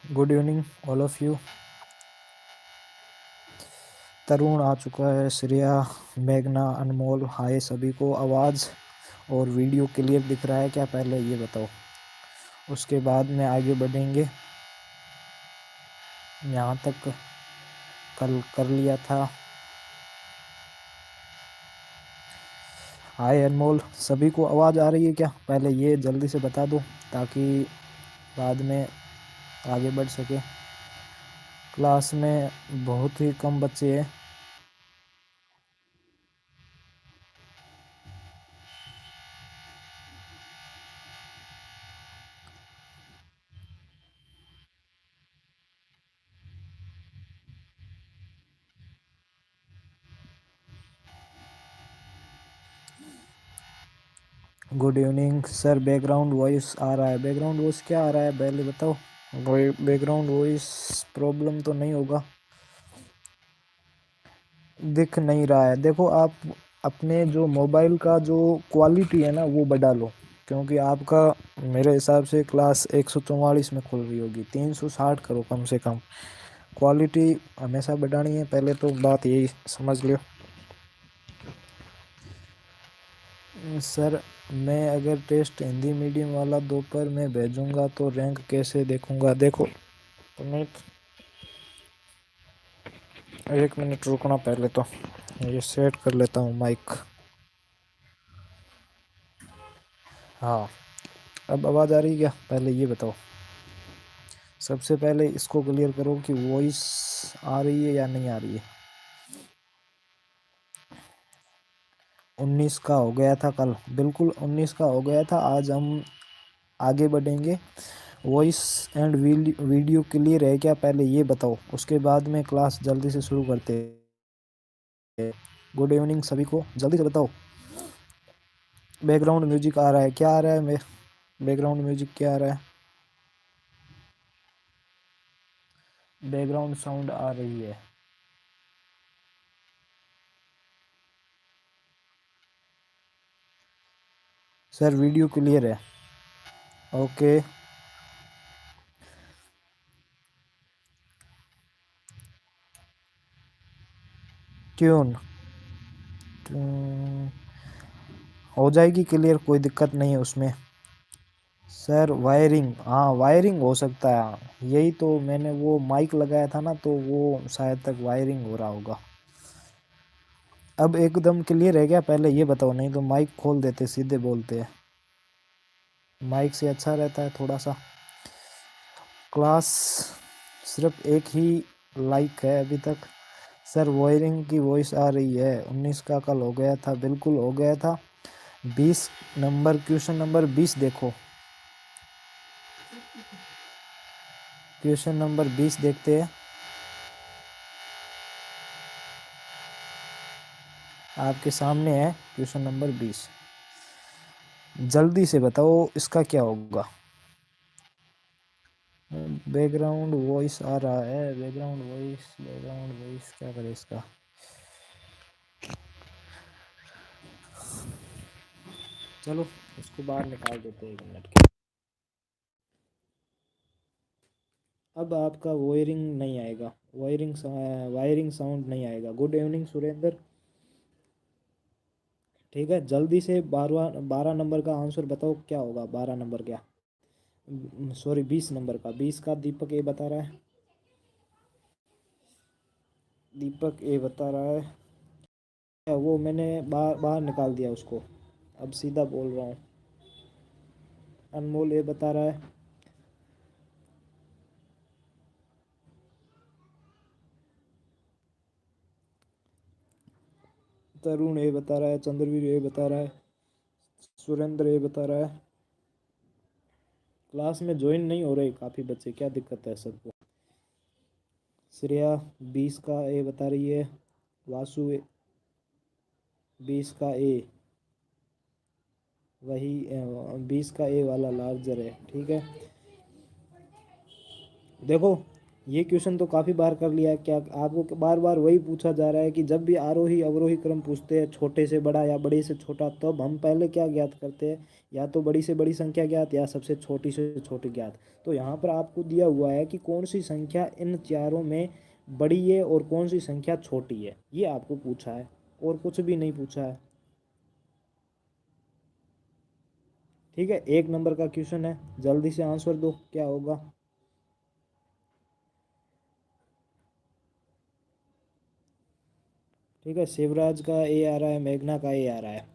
Good evening all of you. Tarun आ चुका है, श्रेया, मेघना, अनमोल, हाय सभी को। आवाज़ और वीडियो क्लियर दिख रहा है क्या, पहले ये बताओ, उसके बाद में आगे बढ़ेंगे। यहाँ तक कल कर लिया था। हाय अनमोल, सभी को आवाज़ आ रही है क्या, पहले ये जल्दी से बता दो ताकि बाद में आगे बढ़ सके। क्लास में बहुत ही कम बच्चे हैं। Good evening sir, background voice आ रहा है। बैकग्राउंड वॉइस क्या आ रहा है पहले बताओ। बैकग्राउंड वॉइस प्रॉब्लम तो नहीं होगा, दिख नहीं रहा है। देखो आप अपने जो मोबाइल का जो क्वालिटी है ना वो बढ़ा लो, क्योंकि आपका मेरे हिसाब से क्लास 144 में खुल रही होगी, 360 करो कम से कम। क्वालिटी हमेशा बढ़ानी है, पहले तो बात यही समझ लो। सर मैं अगर टेस्ट हिंदी मीडियम वाला दोपहर में भेजूंगा तो रैंक कैसे देखूंगा। देखो एक मिनट रुकना, पहले तो ये सेट कर लेता हूँ माइक। हाँ, अब आवाज़ आ रही है क्या, पहले ये बताओ। सबसे पहले इसको क्लियर करो कि वॉइस आ रही है या नहीं आ रही है। 19 का हो गया था कल, बिल्कुल 19 का हो गया था। आज हम आगे बढ़ेंगे। वॉइस एंड वीडियो क्लियर है क्या, पहले ये बताओ, उसके बाद में क्लास जल्दी से शुरू करते हैं। गुड इवनिंग सभी को, जल्दी से बताओ। बैकग्राउंड म्यूजिक आ रहा है क्या, आ रहा है बैकग्राउंड म्यूजिक क्या आ रहा है, बैकग्राउंड साउंड आ रही है। सर वीडियो क्लियर है, ओके। ट्यून हो जाएगी क्लियर, कोई दिक्कत नहीं है उसमें। सर वायरिंग, हाँ वायरिंग हो सकता है, यही तो मैंने वो माइक लगाया था ना, तो वो शायद तक वायरिंग हो रहा होगा। अब एकदम क्लियर है क्या, पहले ये बताओ, नहीं तो माइक खोल देते सीधे बोलते हैं, माइक से अच्छा रहता है थोड़ा सा। क्लास सिर्फ एक ही लाइक है अभी तक। सर वायरिंग की वॉइस आ रही है, 19 का कल हो गया था, बिल्कुल हो गया था। 20 नंबर, क्वेश्चन नंबर 20 देखो, क्वेश्चन नंबर 20 देखते हैं। आपके सामने है क्वेश्चन नंबर 20, जल्दी से बताओ इसका क्या होगा। बैकग्राउंड वॉइस आ रहा है, बैकग्राउंड वॉइस क्या करे इसका। चलो इसको बाहर निकाल देते हैं 1 मिनट के। अब आपका वायरिंग नहीं आएगा, वायरिंग साउंड नहीं आएगा। गुड इवनिंग सुरेंद्र, ठीक है। जल्दी से 12 नंबर का आंसर बताओ क्या होगा। 12 नंबर क्या, सॉरी 20 नंबर का, 20 का दीपक ए बता रहा है, दीपक ए बता रहा है। वो मैंने बाहर निकाल दिया उसको, अब सीधा बोल रहा हूँ। अनमोल ए बता रहा है, तरुण ए बता रहा है, चंद्रवीर ए बता रहा है, सुरेंद्र ए बता रहा है। क्लास में ज्वाइन नहीं हो रहे काफ़ी बच्चे, क्या दिक्कत है सबको। श्रेया 20 का ए बता रही है, वासु 20 का ए, वही 20 का ए वाला लार्जर है, ठीक है। देखो ये क्वेश्चन तो काफ़ी बार कर लिया है। क्या आपको बार बार वही पूछा जा रहा है कि जब भी आरोही अवरोही क्रम पूछते हैं छोटे से बड़ा या बड़े से छोटा, तब हम पहले क्या ज्ञात करते हैं, या तो बड़ी से बड़ी संख्या ज्ञात या सबसे छोटी से छोटी ज्ञात। तो यहाँ पर आपको दिया हुआ है कि कौन सी संख्या इन चारों में बड़ी है और कौन सी संख्या छोटी है, ये आपको पूछा है और कुछ भी नहीं पूछा है। ठीक है, 1 नंबर का क्वेश्चन है, जल्दी से आंसर दो क्या होगा। ठीक है, शिवराज का ए आ रहा है, मेघना का ए आ रहा है।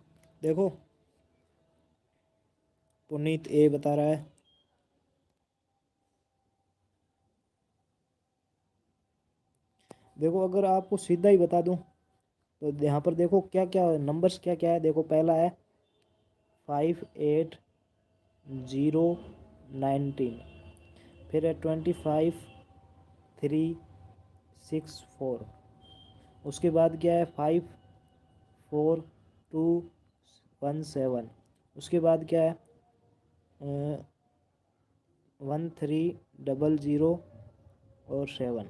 देखो, पुनीत ए बता रहा है। देखो, अगर आपको सीधा ही बता दूं तो यहाँ पर देखो क्या क्या नंबर्स क्या क्या है। देखो, पहला है 58 0 19, फिर है 25 3 6 4, उसके बाद क्या है 5 4 2 1 7, उसके बाद क्या है 13 00 और 7।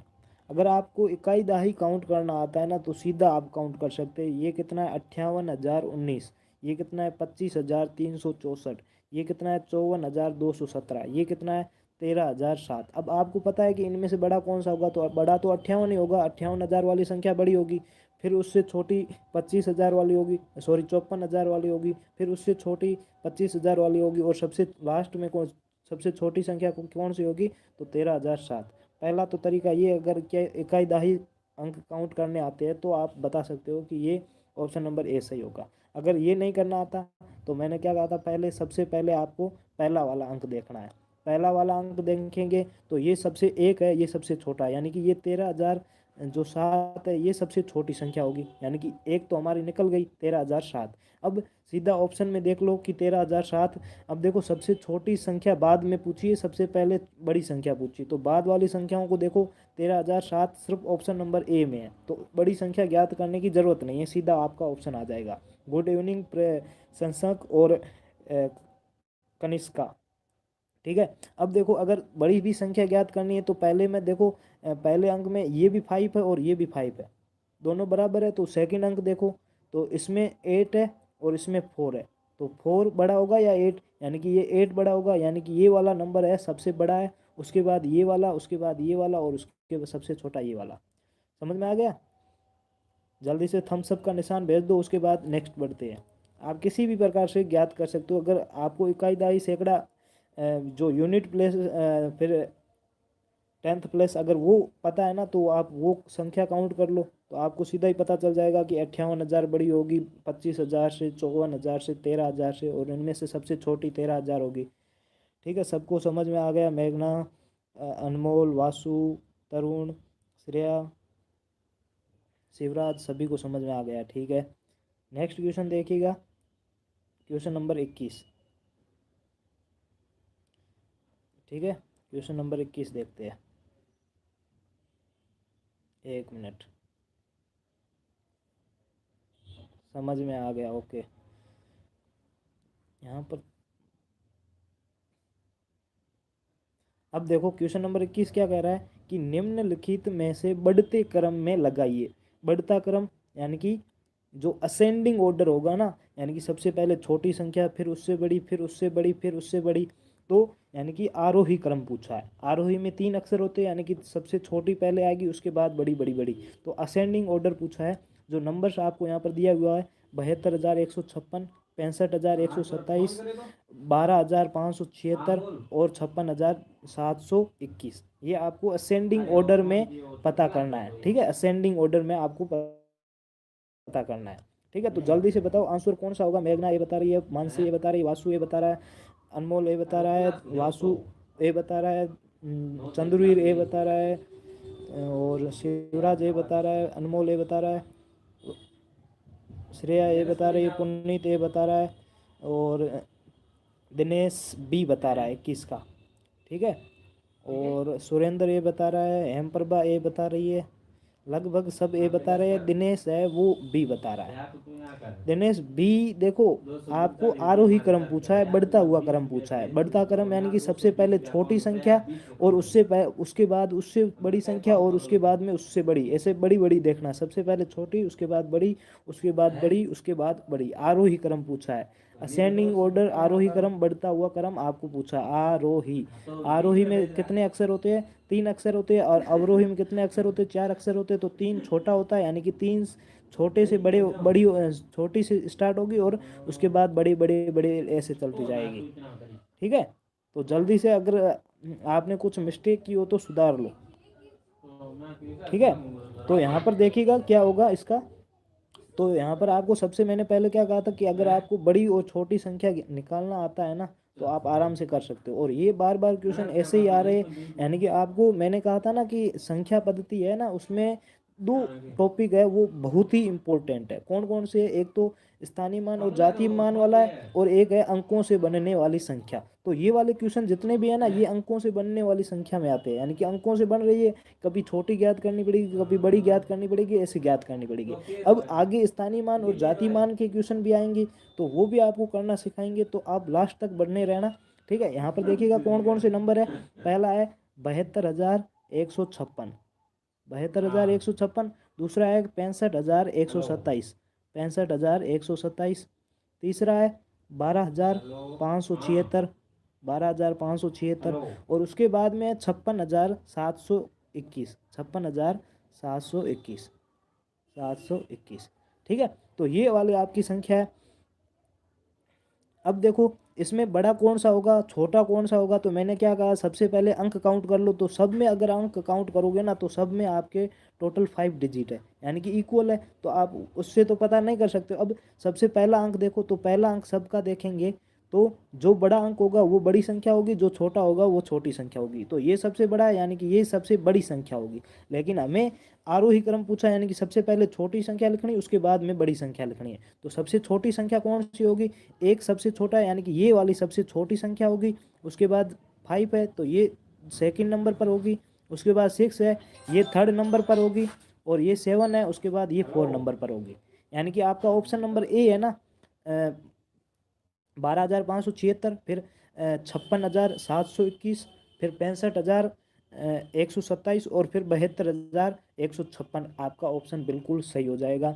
अगर आपको इकाई दहाई काउंट करना आता है ना तो सीधा आप काउंट कर सकते हैं। ये कितना है 58,019, ये कितना है 25,364, ये कितना है 54,217, ये कितना है 13,007। अब आपको पता है कि इनमें से बड़ा कौन सा होगा, तो बड़ा तो 58 ही होगा, 58,000 वाली संख्या बड़ी होगी। फिर उससे छोटी 25,000 वाली होगी, सॉरी 54,000 वाली होगी, फिर उससे छोटी 25,000 वाली होगी, और सबसे लास्ट में कौन, सबसे छोटी संख्या कौन सी होगी, तो 13,007। पहला तो तरीका ये, अगर क्या इकाई दहाई अंक काउंट करने आते हैं तो आप बता सकते हो कि ये ऑप्शन नंबर ए सही होगा। अगर ये नहीं करना आता तो मैंने क्या कहा था पहले, सबसे पहले आपको पहला वाला अंक देखना है। पहला वाला अंक देखेंगे तो ये सबसे एक है, ये सबसे छोटा है, यानी कि ये 13,007 है, ये सबसे छोटी संख्या होगी, यानी कि एक तो हमारी निकल गई 13,007। अब सीधा ऑप्शन में देख लो कि 13,007। अब देखो, सबसे छोटी संख्या बाद में पूछी है, सबसे पहले बड़ी संख्या पूछी, तो बाद वाली संख्याओं को देखो 13,007 सिर्फ ऑप्शन नंबर ए में है, तो बड़ी संख्या ज्ञात करने की जरूरत नहीं है, सीधा आपका ऑप्शन आ जाएगा। गुड इवनिंग संसक और कनिष्का। ठीक है, अब देखो, अगर बड़ी भी संख्या ज्ञात करनी है तो पहले में देखो, पहले अंक में ये भी 5 है और ये भी 5 है, दोनों बराबर है, तो सेकंड अंक देखो, तो इसमें 8 है और इसमें 4 है, तो 4 बड़ा होगा या 8, यानी कि ये 8 बड़ा होगा, यानी कि ये वाला नंबर है सबसे बड़ा है, उसके बाद ये वाला, उसके बाद ये वाला, और उसके बाद सबसे छोटा ये वाला। समझ में आ गया। जल्दी से थम्स अप का निशान भेज दो, उसके बाद नेक्स्ट बढ़ते हैं। आप किसी भी प्रकार से ज्ञात कर सकते हो। अगर आपको इकाई दहाई सैकड़ा जो यूनिट प्लेस फिर 10th प्लेस अगर वो पता है ना, तो आप वो संख्या काउंट कर लो, तो आपको सीधा ही पता चल जाएगा कि 58,000 बड़ी होगी 25,000 से, 54,000 से, 13,000 से, और इनमें से सबसे छोटी 13,000 होगी। ठीक है, सबको समझ में आ गया। मेघना, अनमोल, वासु, तरुण, श्रेया, शिवराज, सभी को समझ में आ गया। ठीक है, नेक्स्ट क्वेश्चन देखिएगा, क्वेश्चन नंबर 21। ठीक है, क्वेश्चन नंबर 21 देखते हैं। 1 मिनट, समझ में आ गया, ओके। यहाँ पर अब देखो, क्वेश्चन नंबर 21 क्या कह रहा है कि निम्नलिखित में से बढ़ते क्रम में लगाइए। बढ़ता क्रम यानी कि जो असेंडिंग ऑर्डर होगा ना, यानी कि सबसे पहले छोटी संख्या, फिर उससे बड़ी, फिर उससे बड़ी, फिर उससे बड़ी, तो यानी कि आरोही क्रम पूछा है। आरोही में 3 अक्षर होते हैं, यानी कि सबसे छोटी पहले आएगी, उसके बाद बड़ी, बड़ी, बड़ी, तो असेंडिंग ऑर्डर पूछा है। जो नंबर्स आपको यहाँ पर दिया हुआ है 72,156, 65,127, 12,576 और 56,721, ये आपको असेंडिंग ऑर्डर में पता करना है। ठीक है, असेंडिंग ऑर्डर में आपको पता करना है। ठीक है, तो जल्दी से बताओ आंसर कौन सा होगा। मेघना ये बता रही है, मानसी ये बता रही है, वासु ये बता रहा है, अनमोल ये बता रहा है, वासु ये बता रहा है, चंद्रवीर ये बता रहा है, और शिवराज ये बता रहा है, अनमोल ये बता रहा है, श्रेया ये बता रही है, पुनीत ये बता रहा है, और दिनेश बी बता रहा है 21 का। ठीक है, और सुरेंद्र ये बता रहा है, हेमप्रभा ये बता रही है, लगभग सब ए बता रहे हैं। दिनेश है वो बी बता रहा है। दिनेश बी। देखो आपको आरोही क्रम पूछा है, बढ़ता हुआ क्रम पूछा है। बढ़ता क्रम यानी कि सबसे पहले छोटी संख्या और उसके बाद उससे बड़ी संख्या और उसके बाद में उससे बड़ी, ऐसे बड़ी बड़ी देखना। सबसे पहले छोटी, उसके बाद बड़ी, उसके बाद बड़ी, उसके बाद बड़ी। आरोही क्रम पूछा है। असेंडिंग ऑर्डर, आरोही क्रम, बढ़ता हुआ क्रम आपको पूछा। आरोही, आरोही में कितने अक्षर होते हैं? 3 अक्षर होते हैं। और अवरोही में कितने अक्षर होते हैं? 4 अक्षर होते हैं। तो 3 छोटा होता है, यानी कि 3 छोटे से बड़े, छोटी से स्टार्ट होगी और उसके बाद बड़े बड़े बड़े ऐसे चलती जाएगी। ठीक है, तो जल्दी से अगर आपने कुछ मिस्टेक की हो तो सुधार लो। ठीक है, तो यहाँ पर देखिएगा क्या होगा इसका। तो यहाँ पर आपको सबसे, मैंने पहले क्या कहा था कि अगर आपको बड़ी और छोटी संख्या निकालना आता है ना तो आप आराम से कर सकते हो। और ये बार बार क्वेश्चन ऐसे ही आ रहे हैं, यानी कि आपको मैंने कहा था ना कि संख्या पद्धति है ना, उसमें दो टॉपिक है वो बहुत ही इंपॉर्टेंट है। कौन कौन से? एक तो स्थानीय मान और जातीय मान वाला है, और एक है अंकों से बनने वाली संख्या। तो ये वाले क्वेश्चन जितने भी है ना, ये अंकों से बनने वाली संख्या में आते हैं, यानी कि अंकों से बन रही है। कभी छोटी ज्ञात करनी पड़ेगी, कभी बड़ी ज्ञात करनी पड़ेगी, ऐसे ज्ञात करनी पड़ेगी। अब आगे स्थानीय मान और जातीय मान के क्वेश्चन भी आएंगे, तो वो भी आपको करना सिखाएंगे। तो आप लास्ट तक बढ़ने रहना। ठीक है, यहाँ पर देखिएगा कौन कौन से नंबर है। पहला है 72,156, 72,156। दूसरा है 65,127, 65,127। तीसरा है 12,576, 12,576। और उसके बाद में 56,721, 56,721, 721। ठीक है, तो ये वाली आपकी संख्या है। अब देखो इसमें बड़ा कौन सा होगा, छोटा कौन सा होगा। तो मैंने क्या कहा, सबसे पहले अंक काउंट कर लो। तो सब में अगर अंक काउंट करोगे ना तो सब में आपके टोटल 5 डिजिट है, यानी कि इक्वल है। तो आप उससे तो पता नहीं कर सकते। अब सबसे पहला अंक देखो, तो पहला अंक सबका देखेंगे तो जो बड़ा अंक होगा वो बड़ी संख्या होगी, जो छोटा होगा वो छोटी संख्या होगी। तो ये सबसे बड़ा है, यानी कि ये सबसे बड़ी संख्या होगी। लेकिन हमें आरोही क्रम पूछा, यानी कि सबसे पहले छोटी संख्या लिखनी, उसके बाद में बड़ी संख्या लिखनी है। तो सबसे छोटी संख्या कौन सी होगी? एक सबसे छोटा है, यानी कि ये वाली सबसे छोटी संख्या होगी। उसके बाद 5 है तो ये सेकंड नंबर पर होगी। उसके बाद 6 है, ये थर्ड नंबर पर होगी। और ये 7 है, उसके बाद ये 4 नंबर पर होगी। यानी कि आपका ऑप्शन नंबर ए है ना, 12,576, फिर 56,721, फिर 65,127 और फिर 72,156। आपका ऑप्शन बिल्कुल सही हो जाएगा।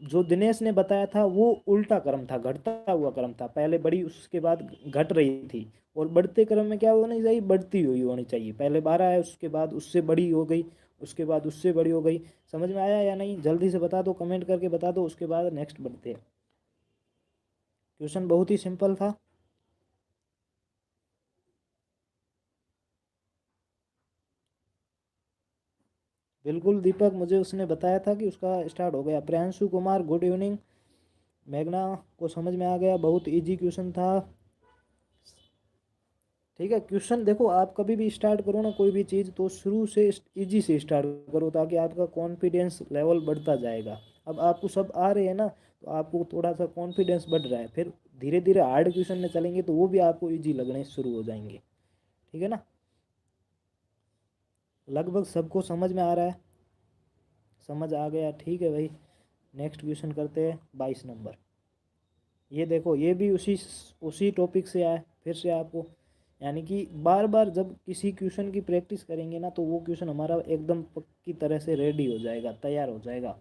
जो दिनेश ने बताया था वो उल्टा क्रम था, घटता हुआ क्रम था। पहले बड़ी, उसके बाद घट रही थी। और बढ़ते क्रम में क्या होनी चाहिए? बढ़ती हुई होनी चाहिए। पहले 12 है, उसके बाद उससे बड़ी हो गई, उसके बाद उससे बड़ी हो गई। समझ में आया या नहीं? जल्दी से बता दो, कमेंट करके बता दो, उसके बाद नेक्स्ट बढ़ते हैं। क्वेश्चन बहुत ही सिंपल था। बिल्कुल दीपक, मुझे उसने बताया था कि उसका स्टार्ट हो गया। Priyanshu Kumar, good evening. मेघना को समझ में आ गया, बहुत इजी क्वेश्चन था। ठीक है, क्वेश्चन देखो, आप कभी भी स्टार्ट करो ना कोई भी चीज़, तो शुरू से इजी से स्टार्ट करो, ताकि आपका कॉन्फिडेंस लेवल बढ़ता जाएगा। अब आपको सब आ रहे हैं ना, तो आपको थोड़ा सा कॉन्फिडेंस बढ़ रहा है। फिर धीरे धीरे हार्ड क्वेश्चन में चलेंगे तो वो भी आपको इजी लगने शुरू हो जाएंगे। ठीक है ना, लगभग सबको समझ में आ रहा है? समझ आ गया, ठीक है भाई। नेक्स्ट क्वेश्चन करते हैं, 22 नंबर। ये देखो, ये भी उसी उसी टॉपिक से आया फिर से आपको। यानी कि बार बार जब किसी क्वेश्चन की प्रैक्टिस करेंगे ना, तो वो क्वेश्चन हमारा एकदम पक्की तरह से रेडी हो जाएगा, तैयार हो जाएगा।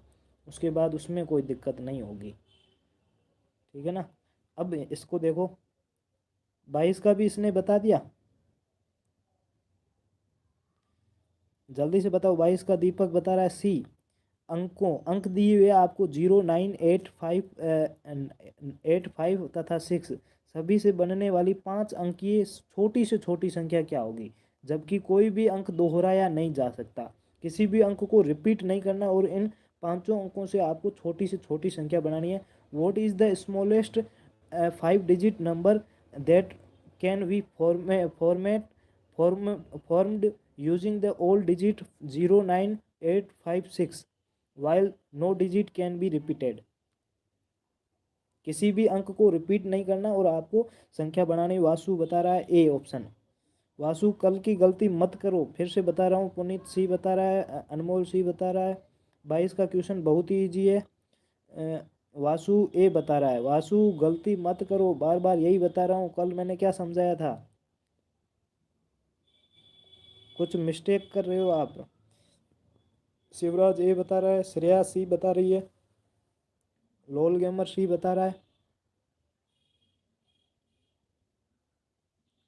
उसके बाद उसमें कोई दिक्कत नहीं होगी। ठीक है ना, अब इसको देखो, 22 का भी इसने बता दिया। जल्दी से बताओ, 22 का दीपक बता रहा है सी। अंक दिए हुए आपको 0, 9, 8, 5, 8, 5 तथा 6। सभी से बनने वाली 5 अंकीय छोटी से छोटी संख्या क्या होगी? जबकि कोई भी अंक दोहराया नहीं जा सकता, किसी भी अंक को रिपीट नहीं करना, और इन पांचों अंकों से आपको छोटी से छोटी संख्या बनानी है। What is the smallest 5 digit number that can B formed using the old digit 0, 9, 8, 5, 6 while no digit can be repeated? किसी भी अंक को रिपीट नहीं करना और आपको संख्या बनानी। वासु बता रहा है ए ऑप्शन। वासु, कल की गलती मत करो, फिर से बता रहा हूँ। पुनीत सी बता रहा है, अनमोल सी बता रहा है, 22 का क्वेश्चन बहुत ही ईजी है। वासु ए बता रहा है। वासु गलती मत करो, बार बार यही बता रहा हूँ, कल मैंने क्या समझाया था। कुछ मिस्टेक कर रहे हो आप। शिवराज ए बता रहा है, श्रेया सी बता रही है, लोल गेमर सी बता रहा है,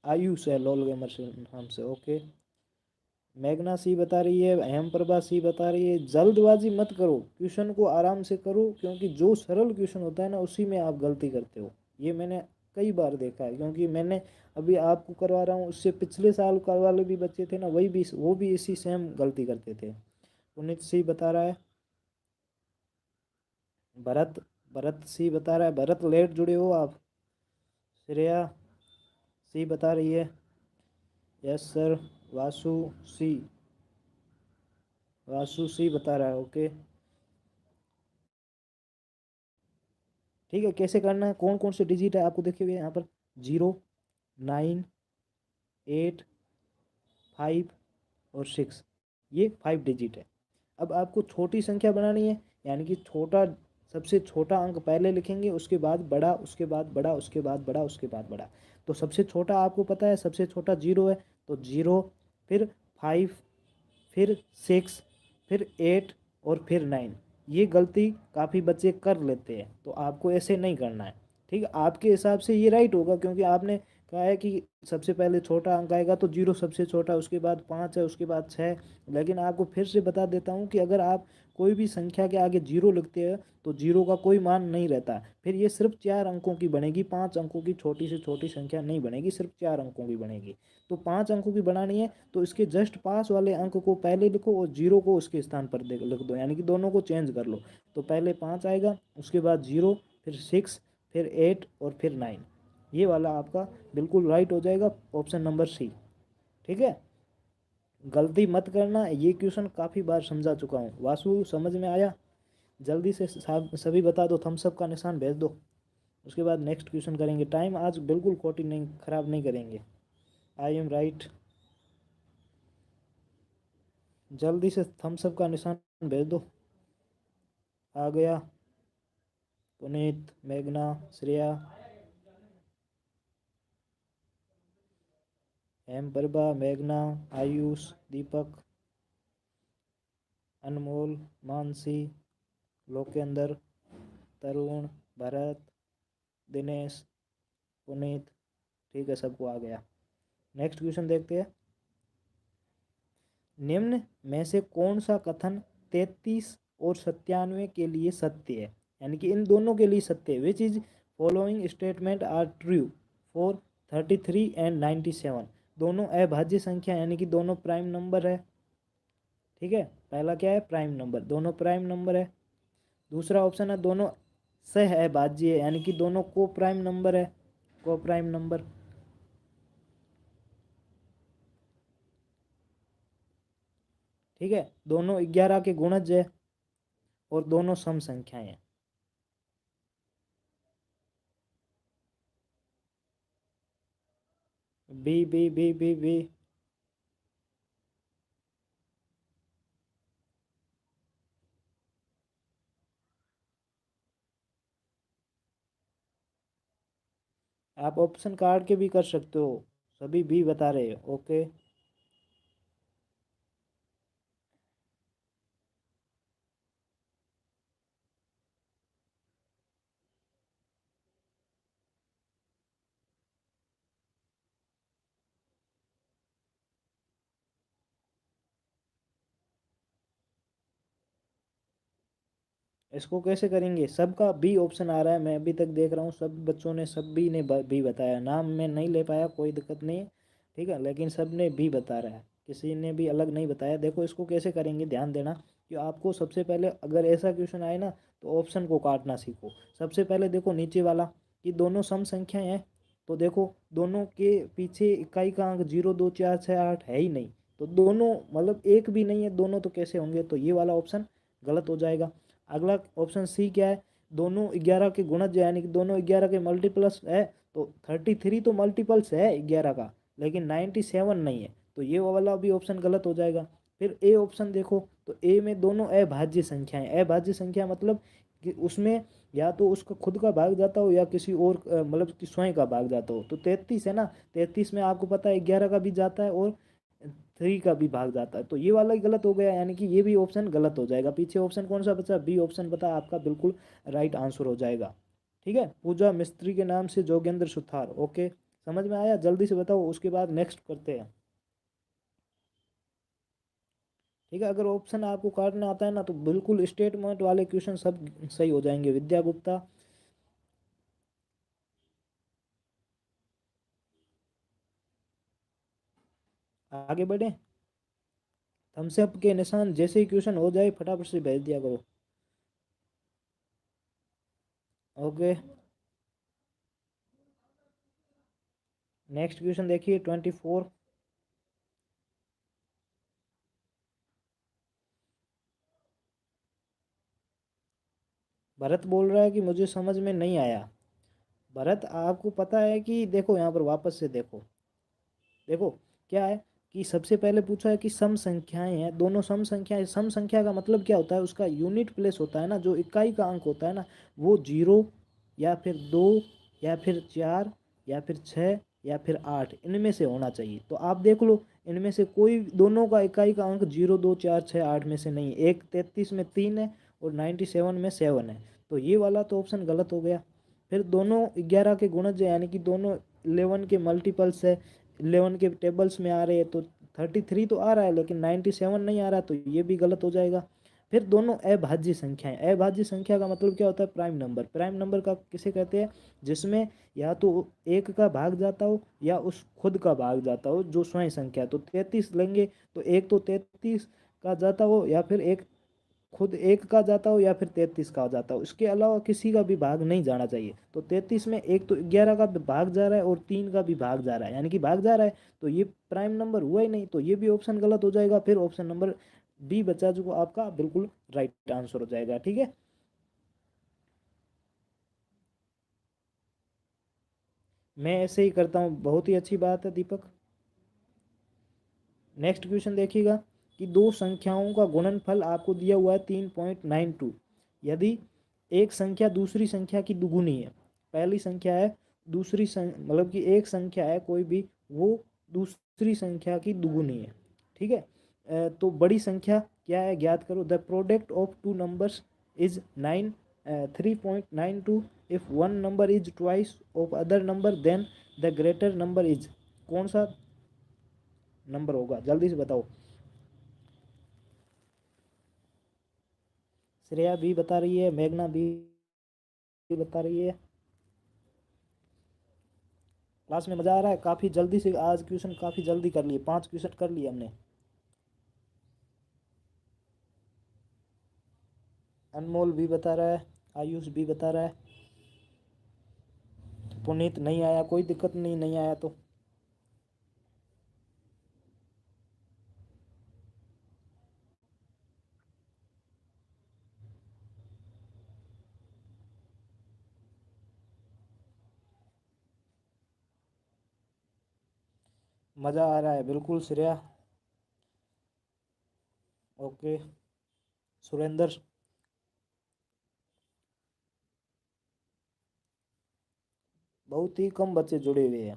आयुष है लोल गेमर से नाम से, ओके। मेघना सी बता रही है, हेम प्रभा सी बता रही है। जल्दबाजी मत करो, क्वेश्चन को आराम से करो, क्योंकि जो सरल क्वेश्चन होता है ना उसी में आप गलती करते हो। ये मैंने कई बार देखा है, क्योंकि मैंने अभी आपको करवा रहा हूँ, उससे पिछले साल का वाले भी बच्चे थे ना, वही भी वो भी इसी सेम गलती करते थे। पुनीत सी बता रहा है। भरत भरत सी बता रहा है। भरत लेट जुड़े हो आप। श्रेया सी बता रही है, यस सर। वासु सी वासु सी बता रहा है, ओके। ठीक है, कैसे करना है, कौन कौन से डिजिट है आपको देखे हुए यहाँ पर। 0, 9, 8, 5 और 6, ये 5 डिजिट है। अब आपको छोटी संख्या बनानी है, यानी कि छोटा, सबसे छोटा अंक पहले लिखेंगे, उसके बाद बड़ा, उसके बाद बड़ा, उसके बाद बड़ा, उसके बाद बड़ा। तो सबसे छोटा आपको पता है, सबसे छोटा 0 है, तो 0, फिर 5, फिर 6, फिर 8 और फिर 9। ये गलती काफ़ी बच्चे कर लेते हैं, तो आपको ऐसे नहीं करना है। ठीक है, आपके हिसाब से ये राइट होगा, क्योंकि आपने कहा है कि सबसे पहले छोटा अंक आएगा, तो 0 सबसे छोटा, उसके बाद 5 है, उसके बाद 6। लेकिन आपको फिर से बता देता हूँ कि अगर आप कोई भी संख्या के आगे 0 लिखते हैं तो 0 का कोई मान नहीं रहता, फिर ये सिर्फ 4 अंकों की बनेगी, 5 अंकों की छोटी से छोटी संख्या नहीं बनेगी, सिर्फ 4 अंकों की बनेगी। तो 5 अंकों की बनानी है, तो इसके जस्ट पास वाले अंक को पहले लिखो और 0 को उसके स्थान पर लिख दो, यानी कि दोनों को चेंज कर लो। तो पहले 5 आएगा, उसके बाद 0, फिर 6, फिर 8 और फिर 9। ये वाला आपका बिल्कुल राइट हो जाएगा, ऑप्शन नंबर सी। ठीक है, गलती मत करना, ये क्वेश्चन काफ़ी बार समझा चुका हूँ। वासु समझ में आया। जल्दी से सभी बता दो, थम्स अप का निशान भेज दो। उसके बाद नेक्स्ट क्वेश्चन करेंगे। टाइम आज बिल्कुल खोटी नहीं, ख़राब नहीं करेंगे। आई एम राइट। जल्दी से थम्स अप का निशान भेज दो। आ गया। पुनीत, मेघना, श्रेया, हेम प्रभा, मेघना, आयुष, दीपक, अनमोल, मानसी, लोकेंद्र, तरुण, भरत, दिनेश, पुनीत। ठीक है, सबको आ गया। नेक्स्ट क्वेश्चन देखते हैं। निम्न में से कौन सा कथन 33 और 97 के लिए सत्य है, यानी कि इन दोनों के लिए सत्य है। Which is following statement are true for 33 and 97। दोनों अभाज्य संख्या, यानी कि दोनों प्राइम नंबर है। ठीक है, पहला क्या है, प्राइम नंबर, दोनों प्राइम नंबर है। दूसरा ऑप्शन है दोनों सह अभाज्य है, यानी कि दोनों को प्राइम नंबर है, को प्राइम नंबर। ठीक है, दोनों 11 के गुणज है और दोनों सम संख्याएं हैं। B B B B B. आप ऑप्शन काट के भी कर सकते हो, सभी बी बता रहे हैं, ओके। इसको कैसे करेंगे, सबका बी ऑप्शन आ रहा है, मैं अभी तक देख रहा हूँ सब बच्चों ने, सब बी ने बी बताया। नाम मैं नहीं ले पाया, कोई दिक्कत नहीं है, ठीक है, लेकिन सब ने बी बता रहा है, किसी ने भी अलग नहीं बताया। देखो इसको कैसे करेंगे, ध्यान देना कि आपको सबसे पहले अगर ऐसा क्वेश्चन आए ना, तो ऑप्शन को काटना सीखो। सबसे पहले देखो नीचे वाला कि दोनों सम संख्याएं हैं, तो देखो दोनों के पीछे इकाई का अंक 0, 2, 4, 6, 8 है ही नहीं, तो दोनों मतलब एक भी नहीं है, दोनों तो कैसे होंगे, तो ये वाला ऑप्शन गलत हो जाएगा। अगला ऑप्शन सी क्या है, दोनों 11 के गुणज यानी कि दोनों 11 के मल्टीप्लस है, तो 33 तो मल्टीपल्स है 11 का, लेकिन 97 नहीं है, तो ये वाला भी ऑप्शन गलत हो जाएगा। फिर ए ऑप्शन देखो, तो ए में दोनों अभाज्य संख्याएं, अभाज्य संख्या मतलब कि उसमें या तो उसका खुद का भाग जाता हो या किसी और मतलब कि स्वयं का भाग जाता हो। तो 33 है ना, 33 में आपको पता है 11 का भी जाता है और 3 का भी भाग जाता है, तो ये वाला ही गलत हो गया, यानी कि ये भी ऑप्शन गलत हो जाएगा। पीछे ऑप्शन कौन सा बचा, बी ऑप्शन बता आपका बिल्कुल राइट आंसर हो जाएगा। ठीक है, पूजा मिस्त्री के नाम से जोगेंद्र सुथार। ओके, समझ में आया, जल्दी से बताओ, उसके बाद नेक्स्ट करते हैं। ठीक है, अगर ऑप्शन आपको काटना आता है ना तो बिल्कुल स्टेटमेंट वाले क्वेश्चन सब सही हो जाएंगे। विद्या गुप्ता, आगे बढ़े। थम्सअप के निशान जैसे ही क्वेश्चन हो जाए फटाफट से भेज दिया करो। ओके, नेक्स्ट क्वेश्चन देखिए 24। भरत बोल रहा है कि मुझे समझ में नहीं आया। भरत आपको पता है कि देखो यहाँ पर वापस से देखो, देखो क्या है कि सबसे पहले पूछा है कि सम संख्याएं हैं, दोनों सम संख्याएं। सम संख्या का मतलब क्या होता है, उसका यूनिट प्लेस होता है ना, जो इकाई का अंक होता है ना, वो 0 या फिर 2 या फिर 4 या फिर 6 या फिर 8 इनमें से होना चाहिए। तो आप देख लो, इनमें से कोई दोनों का इकाई का अंक 0 2 4 6 8 में से नहीं। एक 33 में 3 है और 97 में 7 है, तो ये वाला तो ऑप्शन गलत हो गया। फिर दोनों 11 के गुणज यानी कि दोनों 11 के मल्टीपल्स है, 11 के टेबल्स में आ रहे हैं, तो 33 तो आ रहा है लेकिन 97 नहीं आ रहा, तो ये भी गलत हो जाएगा। फिर दोनों अभाज्य संख्याएं, अभाज्य संख्या का मतलब क्या होता है, प्राइम नंबर। प्राइम नंबर का किसे कहते हैं, जिसमें या तो एक का भाग जाता हो या उस खुद का भाग जाता हो जो स्वयं संख्या है। तो 33 लेंगे तो एक तो 33 का जाता हो या फिर एक खुद एक का जाता हो या फिर 33 का जाता हो, इसके अलावा किसी का भी भाग नहीं जाना चाहिए। तो 33 में एक तो 11 का भी भाग जा रहा है और 3 का भी भाग जा रहा है, यानी कि भाग जा रहा है, तो ये प्राइम नंबर हुआ ही नहीं, तो ये भी ऑप्शन गलत हो जाएगा। फिर ऑप्शन नंबर बी बचा जो आपका बिल्कुल राइट आंसर हो जाएगा। ठीक है, मैं ऐसे ही करता हूँ, बहुत ही अच्छी बात है दीपक। नेक्स्ट क्वेश्चन देखिएगा कि दो संख्याओं का गुणनफल आपको दिया हुआ है 3.92। यदि एक संख्या दूसरी संख्या की दुगुनी है, पहली संख्या है मतलब कि एक संख्या है कोई भी, वो दूसरी संख्या की दुगुनी है। ठीक है, तो बड़ी संख्या क्या है ज्ञात करो। The product of two numbers is 3.92। If one number is twice of other number then the greater number is, कौन सा नंबर होगा, जल्दी से बताओ। श्रेया भी बता रही है, मेघना भी बता रही है। क्लास में मज़ा आ रहा है, काफ़ी जल्दी से आज क्वेश्चन काफ़ी जल्दी कर लिए, 5 क्वेश्चन कर लिए हमने। अनमोल भी बता रहा है, आयुष भी बता रहा है, पुनीत नहीं आया, कोई दिक्कत नहीं, नहीं आया तो। मज़ा आ रहा है बिल्कुल श्रेया। ओके, सुरेंद्र, बहुत ही कम बच्चे जुड़े हुए हैं।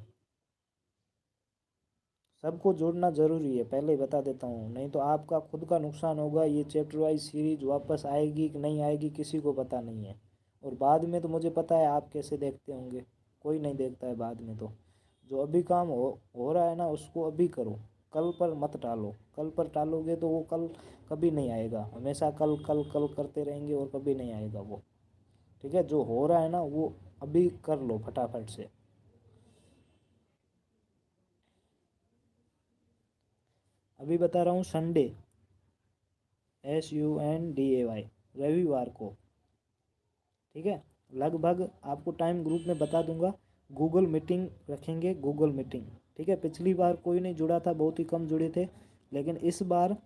सबको जोड़ना ज़रूरी है, पहले ही बता देता हूँ, नहीं तो आपका खुद का नुकसान होगा। ये चैप्टर वाइज सीरीज वापस आएगी कि नहीं आएगी किसी को पता नहीं है। और बाद में तो मुझे पता है आप कैसे देखते होंगे, कोई नहीं देखता है बाद में तो। जो अभी काम हो रहा है ना उसको अभी करो, कल पर मत टालो। कल पर टालोगे तो वो कल कभी नहीं आएगा, हमेशा कल कल कल करते रहेंगे और कभी नहीं आएगा वो। ठीक है, जो हो रहा है ना वो अभी कर लो फटाफट से। अभी बता रहा हूँ, संडे, SUNDAY, रविवार को। ठीक है, लगभग आपको टाइम ग्रुप में बता दूंगा। गूगल मीटिंग रखेंगे, गूगल मीटिंग। ठीक है, पिछली बार कोई नहीं जुड़ा था, बहुत ही कम जुड़े थे, लेकिन इस बार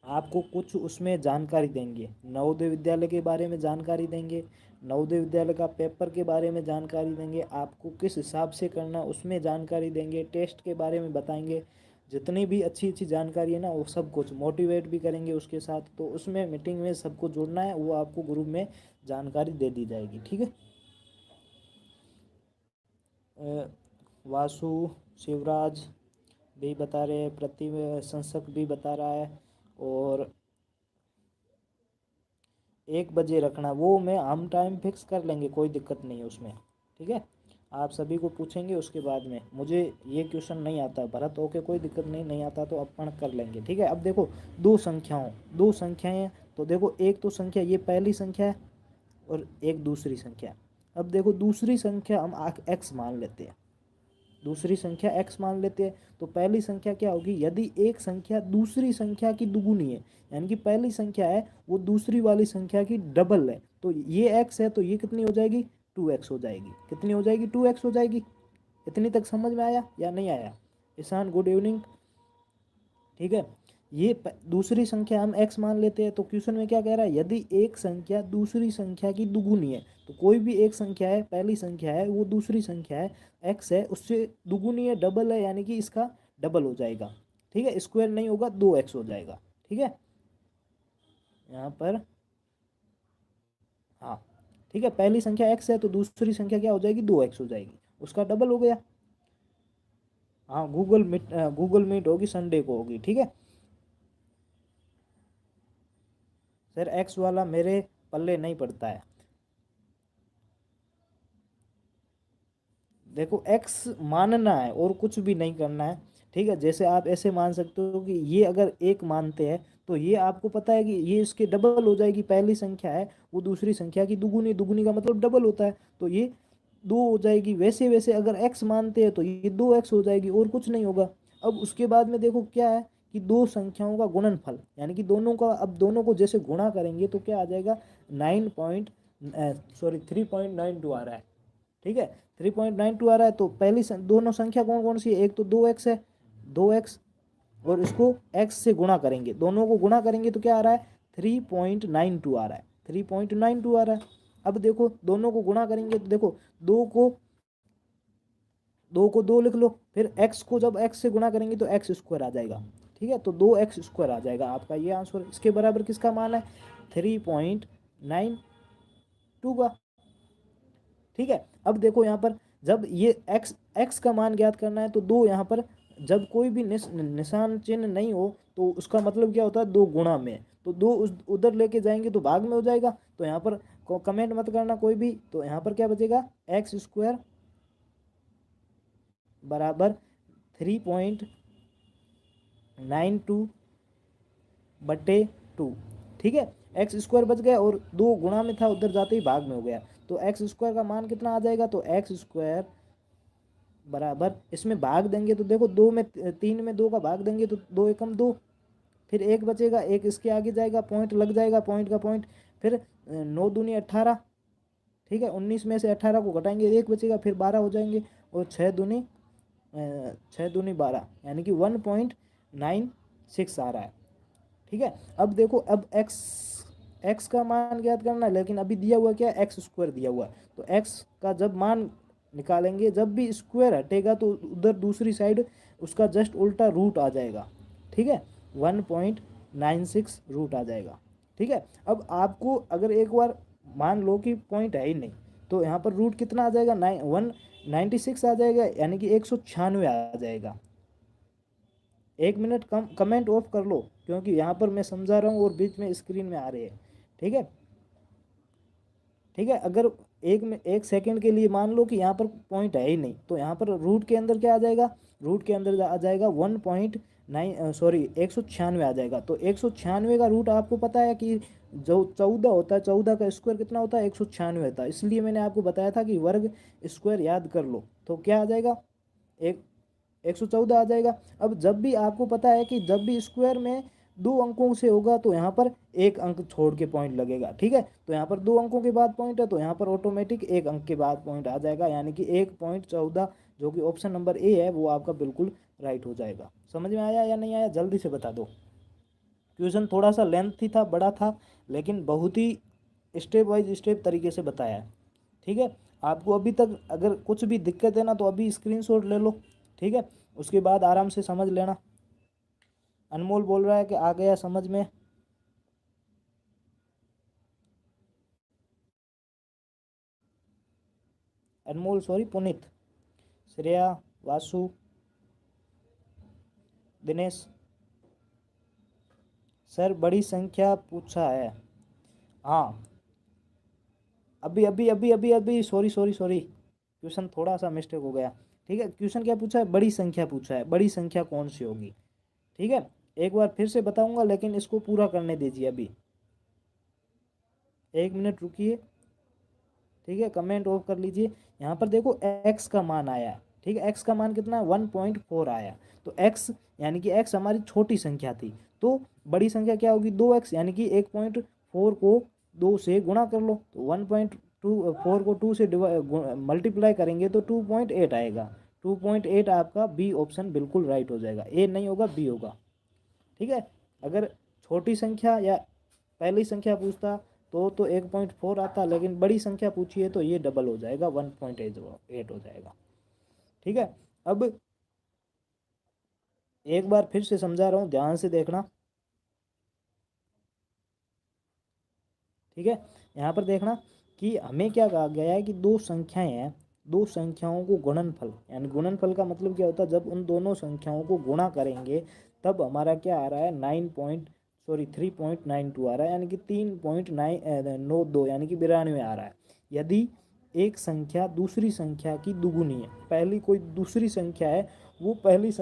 आपको कुछ उसमें जानकारी देंगे, नवोदय विद्यालय के बारे में जानकारी देंगे, नवोदय विद्यालय का पेपर के बारे में जानकारी देंगे, आपको किस हिसाब से करना उसमें जानकारी देंगे, टेस्ट के बारे में बताएंगे। जितनी भी अच्छी अच्छी जानकारी है ना वो सब कुछ मोटिवेट भी करेंगे उसके साथ। तो उसमें मीटिंग में सबको जुड़ना है, वो आपको ग्रुप में जानकारी दे दी जाएगी, ठीक है। वासु, शिवराज भी बता रहे हैं, प्रतिम संसक भी बता रहा है। और 1 बजे रखना, वो मैं हम टाइम फिक्स कर लेंगे, कोई दिक्कत नहीं है उसमें, ठीक है। आप सभी को पूछेंगे उसके बाद में, मुझे ये क्वेश्चन नहीं आता भरत, ओके कोई दिक्कत नहीं, नहीं आता तो अपन कर लेंगे, ठीक है। अब देखो दो संख्याएं हैं, तो देखो एक तो संख्या ये पहली संख्या है और एक दूसरी संख्या। अब देखो दूसरी संख्या हम एक्स मान लेते हैं, दूसरी संख्या x मान लेते हैं। तो पहली संख्या क्या होगी, यदि एक संख्या दूसरी संख्या की दुगुनी है, यानी कि पहली संख्या है वो दूसरी वाली संख्या की डबल है, तो ये x है तो ये कितनी हो जाएगी, 2x हो जाएगी। कितनी हो जाएगी, 2x हो जाएगी। इतनी तक समझ में आया या नहीं आया? ईशान गुड इवनिंग, ठीक है। ये दूसरी संख्या हम x मान लेते हैं, तो क्वेश्चन में क्या कह रहा है, यदि एक संख्या दूसरी संख्या की दुगुनी है, तो कोई भी एक संख्या है, पहली संख्या है वो दूसरी संख्या है x है उससे दुगुनी है, डबल है, यानी कि इसका डबल हो जाएगा, ठीक है। स्क्वायर नहीं होगा, 2x हो जाएगा, ठीक है। यहाँ पर हाँ, ठीक है, पहली संख्या x है तो दूसरी संख्या क्या हो जाएगी, 2x हो जाएगी, उसका डबल हो गया। हाँ, गूगल मीट होगी, संडे को होगी, ठीक है। सर एक्स वाला मेरे पल्ले नहीं पड़ता है। देखो एक्स मानना है और कुछ भी नहीं करना है, ठीक है। जैसे आप ऐसे मान सकते हो कि ये अगर एक मानते हैं तो ये आपको पता है कि ये इसके डबल हो जाएगी, पहली संख्या है वो दूसरी संख्या की दुगुनी, दुगुनी का मतलब डबल होता है, तो ये 2 हो जाएगी। वैसे वैसे अगर एक्स मानते हैं तो ये 2x हो जाएगी और कुछ नहीं होगा। अब उसके बाद में देखो क्या है कि दो संख्याओं का गुणनफल, यानी कि दोनों का, अब दोनों को जैसे गुणा करेंगे तो क्या आ जाएगा, 3.92 आ रहा है, ठीक है। 3.92 आ रहा है, तो पहली दोनों संख्या कौन कौन सी है, एक तो 2x है, 2x, और इसको x से गुणा करेंगे, दोनों को गुणा करेंगे तो क्या आ रहा है, 3.92 आ रहा है, 3.92 आ रहा है। अब देखो दोनों को गुणा करेंगे तो देखो दो को दो लिख लो, फिर x को जब x से गुणा करेंगे तो एक्स स्क्वायर आ जाएगा, ठीक है। तो 2x² आ जाएगा आपका ये आंसर। इसके बराबर किसका मान है, 3.92 का, ठीक है। अब देखो यहाँ पर जब ये x का मान ज्ञात करना है तो दो यहाँ पर जब कोई भी निशान चिन्ह नहीं हो तो उसका मतलब क्या होता है, दो गुणा में, तो दो उधर लेके जाएंगे तो भाग में हो जाएगा। तो यहाँ पर कमेंट मत करना कोई भी, तो यहाँ पर क्या बचेगा, x² बराबर 3.92/2, ठीक है। x² बच गया और दो गुणा में था, उधर जाते ही भाग में हो गया, तो x² का मान कितना आ जाएगा, तो x² बराबर, इसमें भाग देंगे तो देखो 3 में 2 का भाग देंगे तो 2 एकम 2, फिर एक बचेगा, एक इसके आगे जाएगा, पॉइंट लग जाएगा, पॉइंट का पॉइंट, फिर 9 दूनी 18, ठीक है। 19 में से 18 को घटाएंगे, एक बचेगा, फिर 12 हो जाएंगे, और 6 दूनी 12, यानी कि 1.96 आ रहा है, ठीक है। अब देखो अब एक्स का मान ज्ञात करना है, लेकिन अभी दिया हुआ क्या, x² दिया हुआ है, तो x का जब मान निकालेंगे, जब भी स्क्वायर हटेगा तो उधर दूसरी साइड उसका जस्ट उल्टा रूट आ जाएगा, ठीक है। 1.96 रूट आ जाएगा, ठीक है। अब आपको अगर एक बार मान लो कि पॉइंट है ही नहीं, तो यहाँ पर रूट कितना आ जाएगा, 196 आ जाएगा, यानी कि 196 आ जाएगा। 1 मिनट कमेंट ऑफ कर लो, क्योंकि यहाँ पर मैं समझा रहा हूँ और बीच में स्क्रीन में आ रही है, ठीक है, ठीक है। अगर 1 सेकंड के लिए मान लो कि यहाँ पर पॉइंट है ही नहीं, तो यहाँ पर रूट के अंदर क्या आ जाएगा, रूट के अंदर आ जाएगा 196 आ जाएगा। तो 196 का रूट आपको पता है कि जो 14 होता है, 14 का स्क्वायर कितना होता है, 196 होता है, इसलिए मैंने आपको बताया था कि वर्ग स्क्वायर याद कर लो, तो क्या आ जाएगा, एक 114 आ जाएगा। अब जब भी आपको पता है कि जब भी स्क्वायर में 2 अंकों से होगा तो यहाँ पर एक अंक छोड़ के पॉइंट लगेगा, ठीक है। तो यहाँ पर 2 अंकों के बाद पॉइंट है, तो यहाँ पर ऑटोमेटिक एक अंक के बाद पॉइंट आ जाएगा, यानी कि 1.14, जो कि ऑप्शन नंबर ए है, वो आपका बिल्कुल राइट हो जाएगा। समझ में आया या नहीं आया, जल्दी से बता दो। क्वेश्चन थोड़ा सा लेंथी था, बड़ा था, लेकिन बहुत ही स्टेप वाइज स्टेप तरीके से बताया है, ठीक है। आपको अभी तक अगर कुछ भी दिक्कत है ना तो अभी स्क्रीनशॉट ले लो, ठीक है, उसके बाद आराम से समझ लेना। अनमोल बोल रहा है कि आ गया समझ में। अनमोल सॉरी, पुनीत, श्रेया, वासु, दिनेश। सर बड़ी संख्या पूछा है। हाँ, अभी अभी अभी अभी अभी सॉरी सॉरी सॉरी, क्वेश्चन थोड़ा सा मिस्टेक हो गया। ठीक है, क्वेश्चन क्या पूछा है, बड़ी संख्या पूछा है, बड़ी संख्या कौन सी होगी। ठीक है, एक बार फिर से बताऊंगा लेकिन इसको पूरा करने दीजिए अभी, 1 मिनट रुकिए। ठीक है, कमेंट ऑफ कर लीजिए। यहाँ पर देखो एक्स का मान आया है। ठीक है, एक्स का मान कितना है, 1.4 आया। तो एक्स यानी कि एक्स हमारी छोटी संख्या थी, तो बड़ी संख्या क्या होगी, 2x, यानी कि 1.4 को 2 से गुणा कर लो, तो 1.4 को 2 से मल्टीप्लाई करेंगे तो 2.8 आएगा। 2.8 आपका बी ऑप्शन बिल्कुल राइट हो जाएगा, ए नहीं होगा, बी होगा। ठीक है, अगर छोटी संख्या या पहली संख्या पूछता तो 1.4 आता, लेकिन बड़ी संख्या पूछी है तो ये डबल हो जाएगा, 1.8 हो जाएगा। ठीक है, अब एक बार फिर से समझा रहा हूँ, ध्यान से देखना। ठीक है, यहाँ पर देखना कि हमें क्या कहा गया है कि दो संख्याएं हैं, दो संख्याओं को गुणनफल, यानी गुणनफल का मतलब क्या होता है, जब उन दोनों संख्याओं को गुणा करेंगे तब हमारा क्या आ रहा है, 3.92 आ रहा है, यानी कि 3.992 यानी कि 92 आ रहा है। यदि एक संख्या दूसरी संख्या की दुगुनी है, पहली कोई दूसरी संख्या है, वो पहली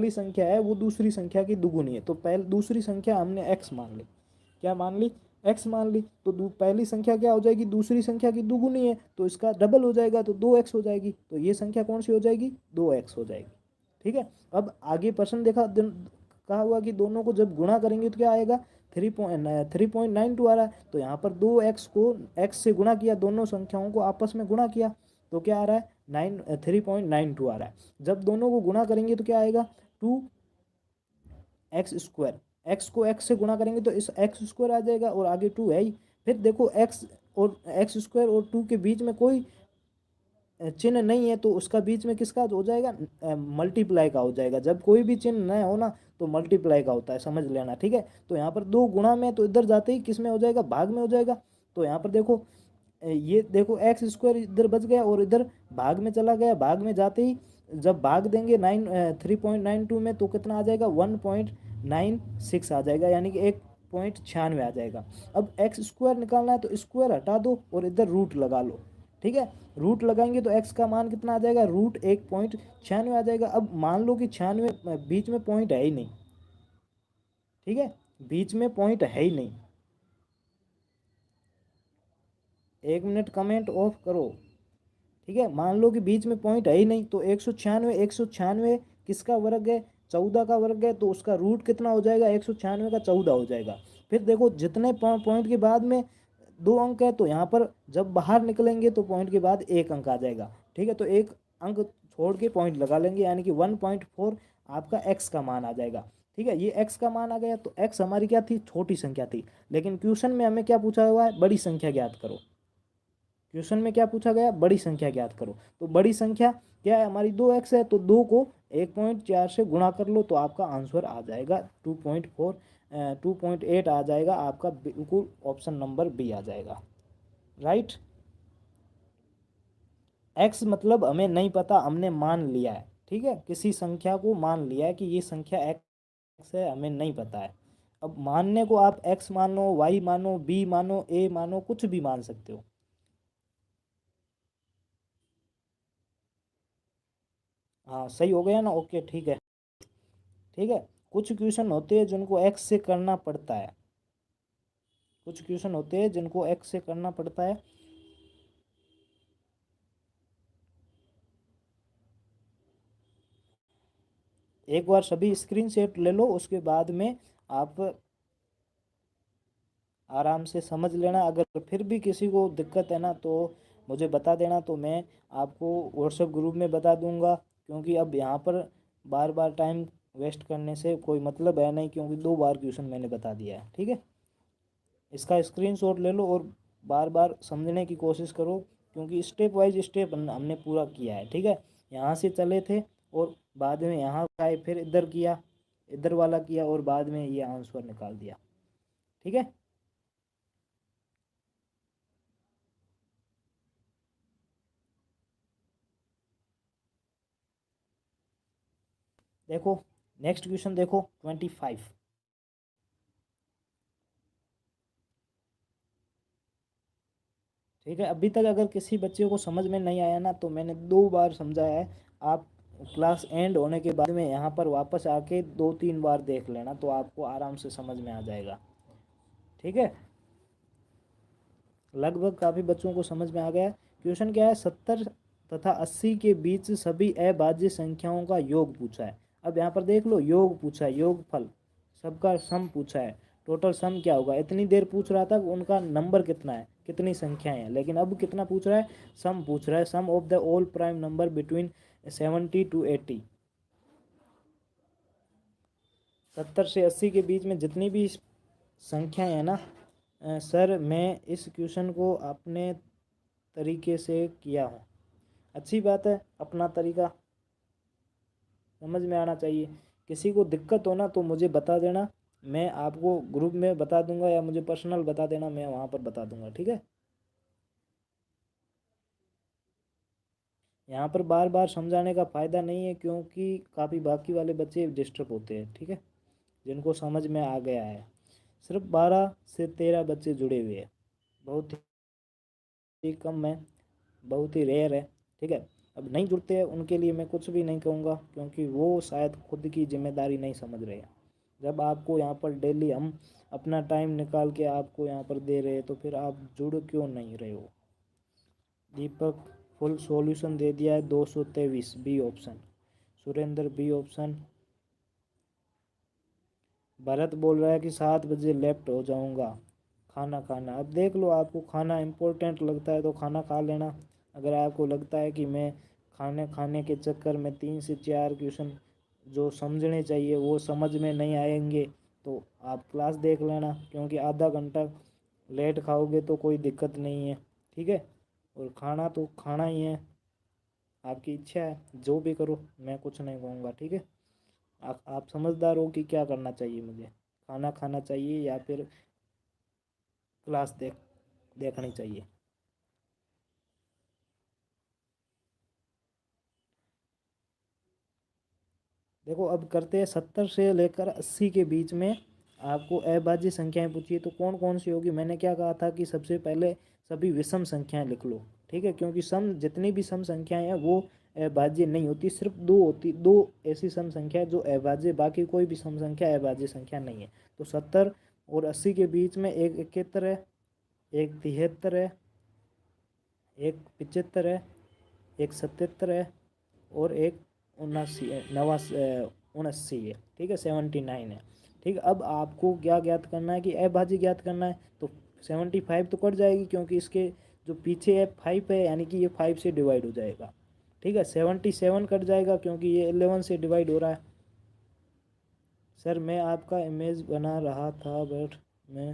संख्या है वो दूसरी संख्या की दुगुनी है, तो पहले दूसरी संख्या हमने एक्स मान ली, क्या मान ली, एक्स मान ली, तो पहली संख्या क्या हो जाएगी, दूसरी संख्या की दुगुनी है, तो इसका डबल हो जाएगा, तो 2x हो जाएगी, तो ये संख्या कौन सी हो जाएगी, 2x हो जाएगी। ठीक है, अब आगे प्रश्न देखा, कहा हुआ कि दोनों को जब गुणा करेंगे तो क्या आएगा, 3.92 आ रहा है, तो यहाँ पर 2x को x से गुणा किया, दोनों संख्याओं को आपस में गुणा किया, तो क्या आ रहा है, 3.92 आ रहा है। जब दोनों को गुणा करेंगे तो क्या आएगा, 2x², एक्स को एक्स से गुणा करेंगे तो इस x² आ जाएगा, और आगे 2 है ही। फिर देखो x² और 2 के बीच में कोई चिन्ह नहीं है, तो उसका बीच में किसका हो जाएगा, मल्टीप्लाई का हो जाएगा। जब कोई भी चिन्ह न हो ना तो मल्टीप्लाई का होता है, समझ लेना। ठीक है, तो यहाँ पर दो गुणा में, तो इधर जाते ही किस में हो जाएगा, भाग में हो जाएगा। तो यहाँ पर देखो ये देखो x² इधर बच गया और इधर भाग में चला गया, भाग में जाते ही जब भाग देंगे 3.92 में तो कितना आ जाएगा, 1.96 आ जाएगा, यानी कि 1.96 आ जाएगा। अब x² निकालना है तो स्क्वायर हटा दो और इधर रूट लगा लो। ठीक है, रूट लगाएंगे तो x का मान कितना आ जाएगा, √1.96 आ जाएगा। अब मान लो कि 96 बीच में पॉइंट है ही नहीं। ठीक है, बीच में पॉइंट है ही नहीं। 1 मिनट कमेंट ऑफ करो। ठीक है, मान लो कि बीच में पॉइंट है ही नहीं, तो 196 किसका वर्ग है, 14 का वर्ग है, तो उसका रूट कितना हो जाएगा, 196 का 14 हो जाएगा। फिर देखो जितने पॉइंट के बाद में 2 अंक है, तो यहाँ पर जब बाहर निकलेंगे तो पॉइंट के बाद 1 अंक आ जाएगा। ठीक है, तो 1 अंक छोड़ के पॉइंट लगा लेंगे, यानी कि 1.4 आपका एक्स का मान आ जाएगा। ठीक है, ये एक्स का मान आ गया, तो एक्स हमारी क्या थी, छोटी संख्या थी, लेकिन क्वेश्चन में हमें क्या पूछा हुआ है, बड़ी संख्या ज्ञात करो। क्वेश्चन में क्या पूछा गया, बड़ी संख्या ज्ञात करो। तो बड़ी संख्या क्या है हमारी, 2x है, तो 2 को 1.4 से गुणा कर लो, तो आपका आंसर आ जाएगा 2.8 आ जाएगा आपका, बिल्कुल ऑप्शन नंबर बी आ जाएगा, राइट। x मतलब हमें नहीं पता, हमने मान लिया है। ठीक है, किसी संख्या को मान लिया है कि ये संख्या x है, हमें नहीं पता है। अब मानने को आप x मानो, y मानो, b मानो, a मानो, कुछ भी मान सकते हो। हाँ सही हो गया ना, ओके ठीक है। ठीक है, कुछ क्वेश्चन होते हैं जिनको एक्स से करना पड़ता है, कुछ क्वेश्चन होते हैं जिनको एक्स से करना पड़ता है। एक बार सभी स्क्रीन शॉट ले लो, उसके बाद में आप आराम से समझ लेना। अगर फिर भी किसी को दिक्कत है ना तो मुझे बता देना, तो मैं आपको व्हाट्सएप ग्रुप में बता दूंगा, क्योंकि अब यहाँ पर बार बार टाइम वेस्ट करने से कोई मतलब है नहीं, क्योंकि 2 बार क्वेश्चन मैंने बता दिया है। ठीक है, इसका स्क्रीनशॉट ले लो और बार बार समझने की कोशिश करो, क्योंकि स्टेप वाइज स्टेप हमने पूरा किया है। ठीक है, यहाँ से चले थे और बाद में यहाँ आए, फिर इधर किया, इधर वाला किया और बाद में ये आंसर निकाल दिया। ठीक है, देखो नेक्स्ट क्वेश्चन देखो 25। ठीक है, अभी तक अगर किसी बच्चे को समझ में नहीं आया ना तो मैंने 2 बार समझाया है। आप क्लास एंड होने के बाद में यहाँ पर वापस आके 2-3 बार देख लेना तो आपको आराम से समझ में आ जाएगा। ठीक है, लगभग काफ़ी बच्चों को समझ में आ गया। क्वेश्चन क्या है, 70 तथा 80 के बीच सभी अभाज्य संख्याओं का योग पूछा है। अब यहाँ पर देख लो, योग पूछा है, योगफल, सबका सम पूछा है, टोटल सम क्या होगा। इतनी देर पूछ रहा था उनका नंबर कितना है, कितनी संख्याएं हैं, लेकिन अब कितना पूछ रहा है, सम पूछ रहा है, sum of the all prime number between 70 to 80। 70 से 80 के बीच में जितनी भी संख्याएं हैं ना, सर मैं इस क्वेश्चन को अपने तरीके से किया हूँ। अच्छी बात है, अपना तरीका समझ में आना चाहिए। किसी को दिक्कत हो ना तो मुझे बता देना, मैं आपको ग्रुप में बता दूंगा या मुझे पर्सनल बता देना, मैं वहाँ पर बता दूंगा। ठीक है, यहाँ पर बार बार समझाने का फ़ायदा नहीं है क्योंकि काफ़ी बाकी वाले बच्चे डिस्टर्ब होते हैं। ठीक है, जिनको समझ में आ गया है, सिर्फ 12 से 13 बच्चे जुड़े हुए हैं, बहुत ही कम है, बहुत ही रेयर है। ठीक है, अब नहीं जुड़ते हैं उनके लिए मैं कुछ भी नहीं कहूँगा क्योंकि वो शायद खुद की जिम्मेदारी नहीं समझ रहे हैं। जब आपको यहाँ पर डेली हम अपना टाइम निकाल के आपको यहाँ पर दे रहे हैं तो फिर आप जुड़ क्यों नहीं रहे हो। दीपक फुल सॉल्यूशन दे दिया है, 223 B option. Surendra B option. Bharat बोल रहा है कि 7 बजे लेफ्ट हो जाऊंगा खाना खाना। अब देख लो, आपको खाना इम्पोर्टेंट लगता है तो खाना खा लेना। अगर आपको लगता है कि मैं खाने खाने के चक्कर में 3 से 4 क्वेश्चन जो समझने चाहिए वो समझ में नहीं आएंगे तो आप क्लास देख लेना, क्योंकि आधा घंटा लेट खाओगे तो कोई दिक्कत नहीं है। ठीक है, और खाना तो खाना ही है, आपकी इच्छा है, जो भी करो, मैं कुछ नहीं कहूँगा। ठीक है, आप समझदार हो कि क्या करना चाहिए मुझे, खाना खाना चाहिए या फिर क्लास देखनी चाहिए। देखो अब करते हैं, 70 से लेकर 80 के बीच में आपको अभाज्य संख्याएं पूछी है तो कौन कौन सी होगी। मैंने क्या कहा था कि सबसे पहले सभी विषम संख्याएं लिख लो। ठीक है, क्योंकि सम जितनी भी सम संख्याएं हैं वो अभाज्य नहीं होती, सिर्फ दो होती, दो ऐसी सम संख्या है जो अभाज्य, बाकी कोई भी सम संख्या अभाज्य संख्या नहीं है। तो 70 और 80 के बीच में एक 71 है, एक 73 है, एक 75 है, एक 77 है और एक 79 है, 79 है। ठीक है, 79 है। ठीक है, अब आपको क्या ज्ञात करना है कि अभाज्य ज्ञात करना है तो 75 तो कट जाएगी क्योंकि इसके जो पीछे है 5 है, यानी कि ये 5 से डिवाइड हो जाएगा। ठीक है, 77 कट जाएगा क्योंकि ये 11 से डिवाइड हो रहा है। सर मैं आपका इमेज बना रहा था बट मैं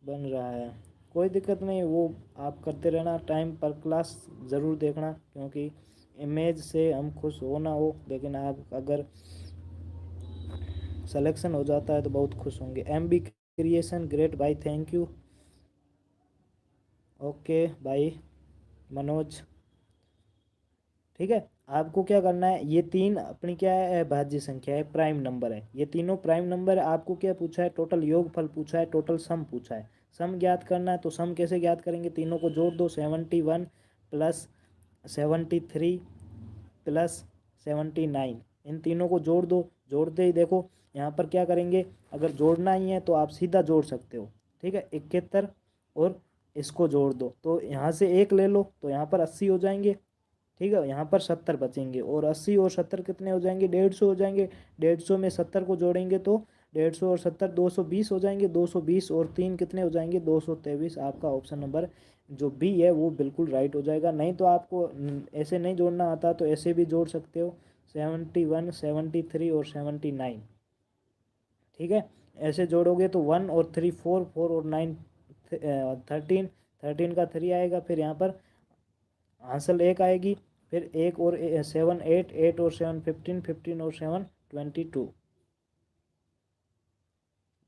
बन रहा है, कोई दिक्कत नहीं, वो आप करते रहना, टाइम पर क्लास ज़रूर देखना, क्योंकि इमेज से हम खुश हो ना हो लेकिन आप अगर सिलेक्शन हो जाता है तो बहुत खुश होंगे। एम बी क्रिएशन ग्रेट भाई, थैंक यू। ओके भाई मनोज। ठीक है, आपको क्या करना है, ये तीन अपनी क्या है, अभाज्य संख्या है, प्राइम नंबर है, ये तीनों प्राइम नंबर है। आपको क्या पूछा है, टोटल योगफल पूछा है, टोटल सम पूछा है। सम ज्ञात करना है तो सम कैसे ज्ञात करेंगे, तीनों को जोड़ दो, 71 प्लस 73 प्लस 79, इन तीनों को जोड़ दो। जोड़ते ही देखो यहाँ पर क्या करेंगे, अगर जोड़ना ही है तो आप सीधा जोड़ सकते हो। ठीक है, 71 और इसको जोड़ दो तो यहाँ से एक ले लो तो यहाँ पर 80 हो जाएंगे। ठीक है, यहाँ पर 70 बचेंगे और 80 और 70 कितने हो जाएंगे, 150 हो जाएंगे। 150 में 70 को जोड़ेंगे तो 150 और 70 220 हो जाएंगे। 220 और 3 कितने हो जाएंगे, 223। आपका ऑप्शन नंबर जो बी है वो बिल्कुल राइट हो जाएगा। नहीं तो आपको ऐसे नहीं जोड़ना आता तो ऐसे भी जोड़ सकते हो, 71 73 और 79। ठीक है, ऐसे जोड़ोगे तो 1 और 3 4, 4 और 9 13, 13 का 3 आएगा, फिर यहाँ पर हासिल एक आएगी, फिर एक और 7 8, 8 और 7 15, 15 और 7 22।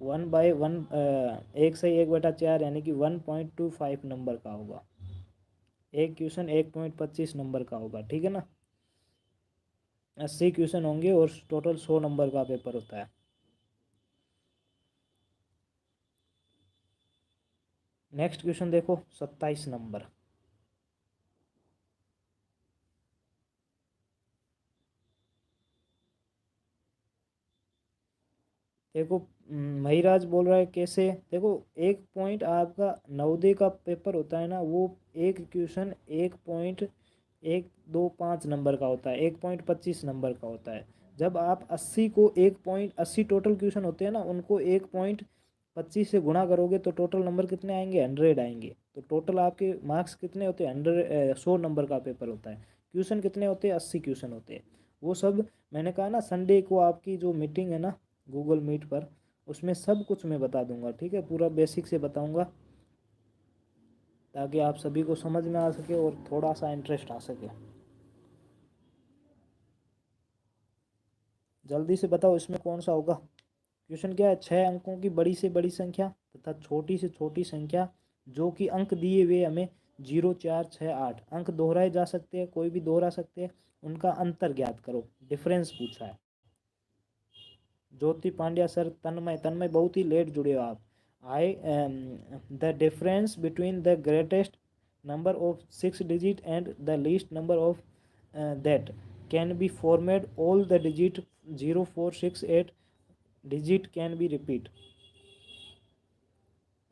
1/1 1/4 यानी कि 1.25 नंबर का होगा। एक क्वेश्चन 1.25 नंबर का होगा, ठीक है ना। 80 क्वेश्चन होंगे और टोटल 100 नंबर का पेपर होता है। नेक्स्ट क्वेश्चन देखो 27 नंबर। देखो महिराज बोल रहा है कैसे, देखो एक पॉइंट आपका नवोदय का पेपर होता है ना, वो एक क्वेश्चन 1.125 नंबर का होता है, 1.25 नंबर का होता है। जब आप 80 को 1.80 टोटल क्वेश्चन होते हैं ना, उनको 1.25 से गुणा करोगे तो टोटल नंबर कितने आएंगे, 100 आएंगे। तो टोटल आपके मार्क्स कितने होते हैं, 100 नंबर का पेपर होता है। क्वेश्चन कितने होते हैं, 80 क्वेश्चन होते हैं। वो सब मैंने कहा ना, संडे को आपकी जो मीटिंग है ना गूगल मीट पर, उसमें सब कुछ मैं बता दूंगा, ठीक है। पूरा बेसिक से बताऊंगा ताकि आप सभी को समझ में आ सके और थोड़ा सा इंटरेस्ट आ सके। जल्दी से बताओ इसमें कौन सा होगा। क्वेश्चन क्या है, 6 अंकों की बड़ी से बड़ी संख्या तथा छोटी से छोटी संख्या जो कि अंक दिए हुए हमें 0 4 6 8 अंक दोहराए जा सकते हैं, कोई भी दोहरा सकते हैं, उनका अंतर ज्ञात करो। डिफरेंस पूछा है। ज्योति पांड्या सर, तन्मय, तन्मय बहुत ही लेट जुड़े हो आप। I the difference between the greatest number of 6 digit and the least number of that can be formed all the digit 0468 digit can be repeat.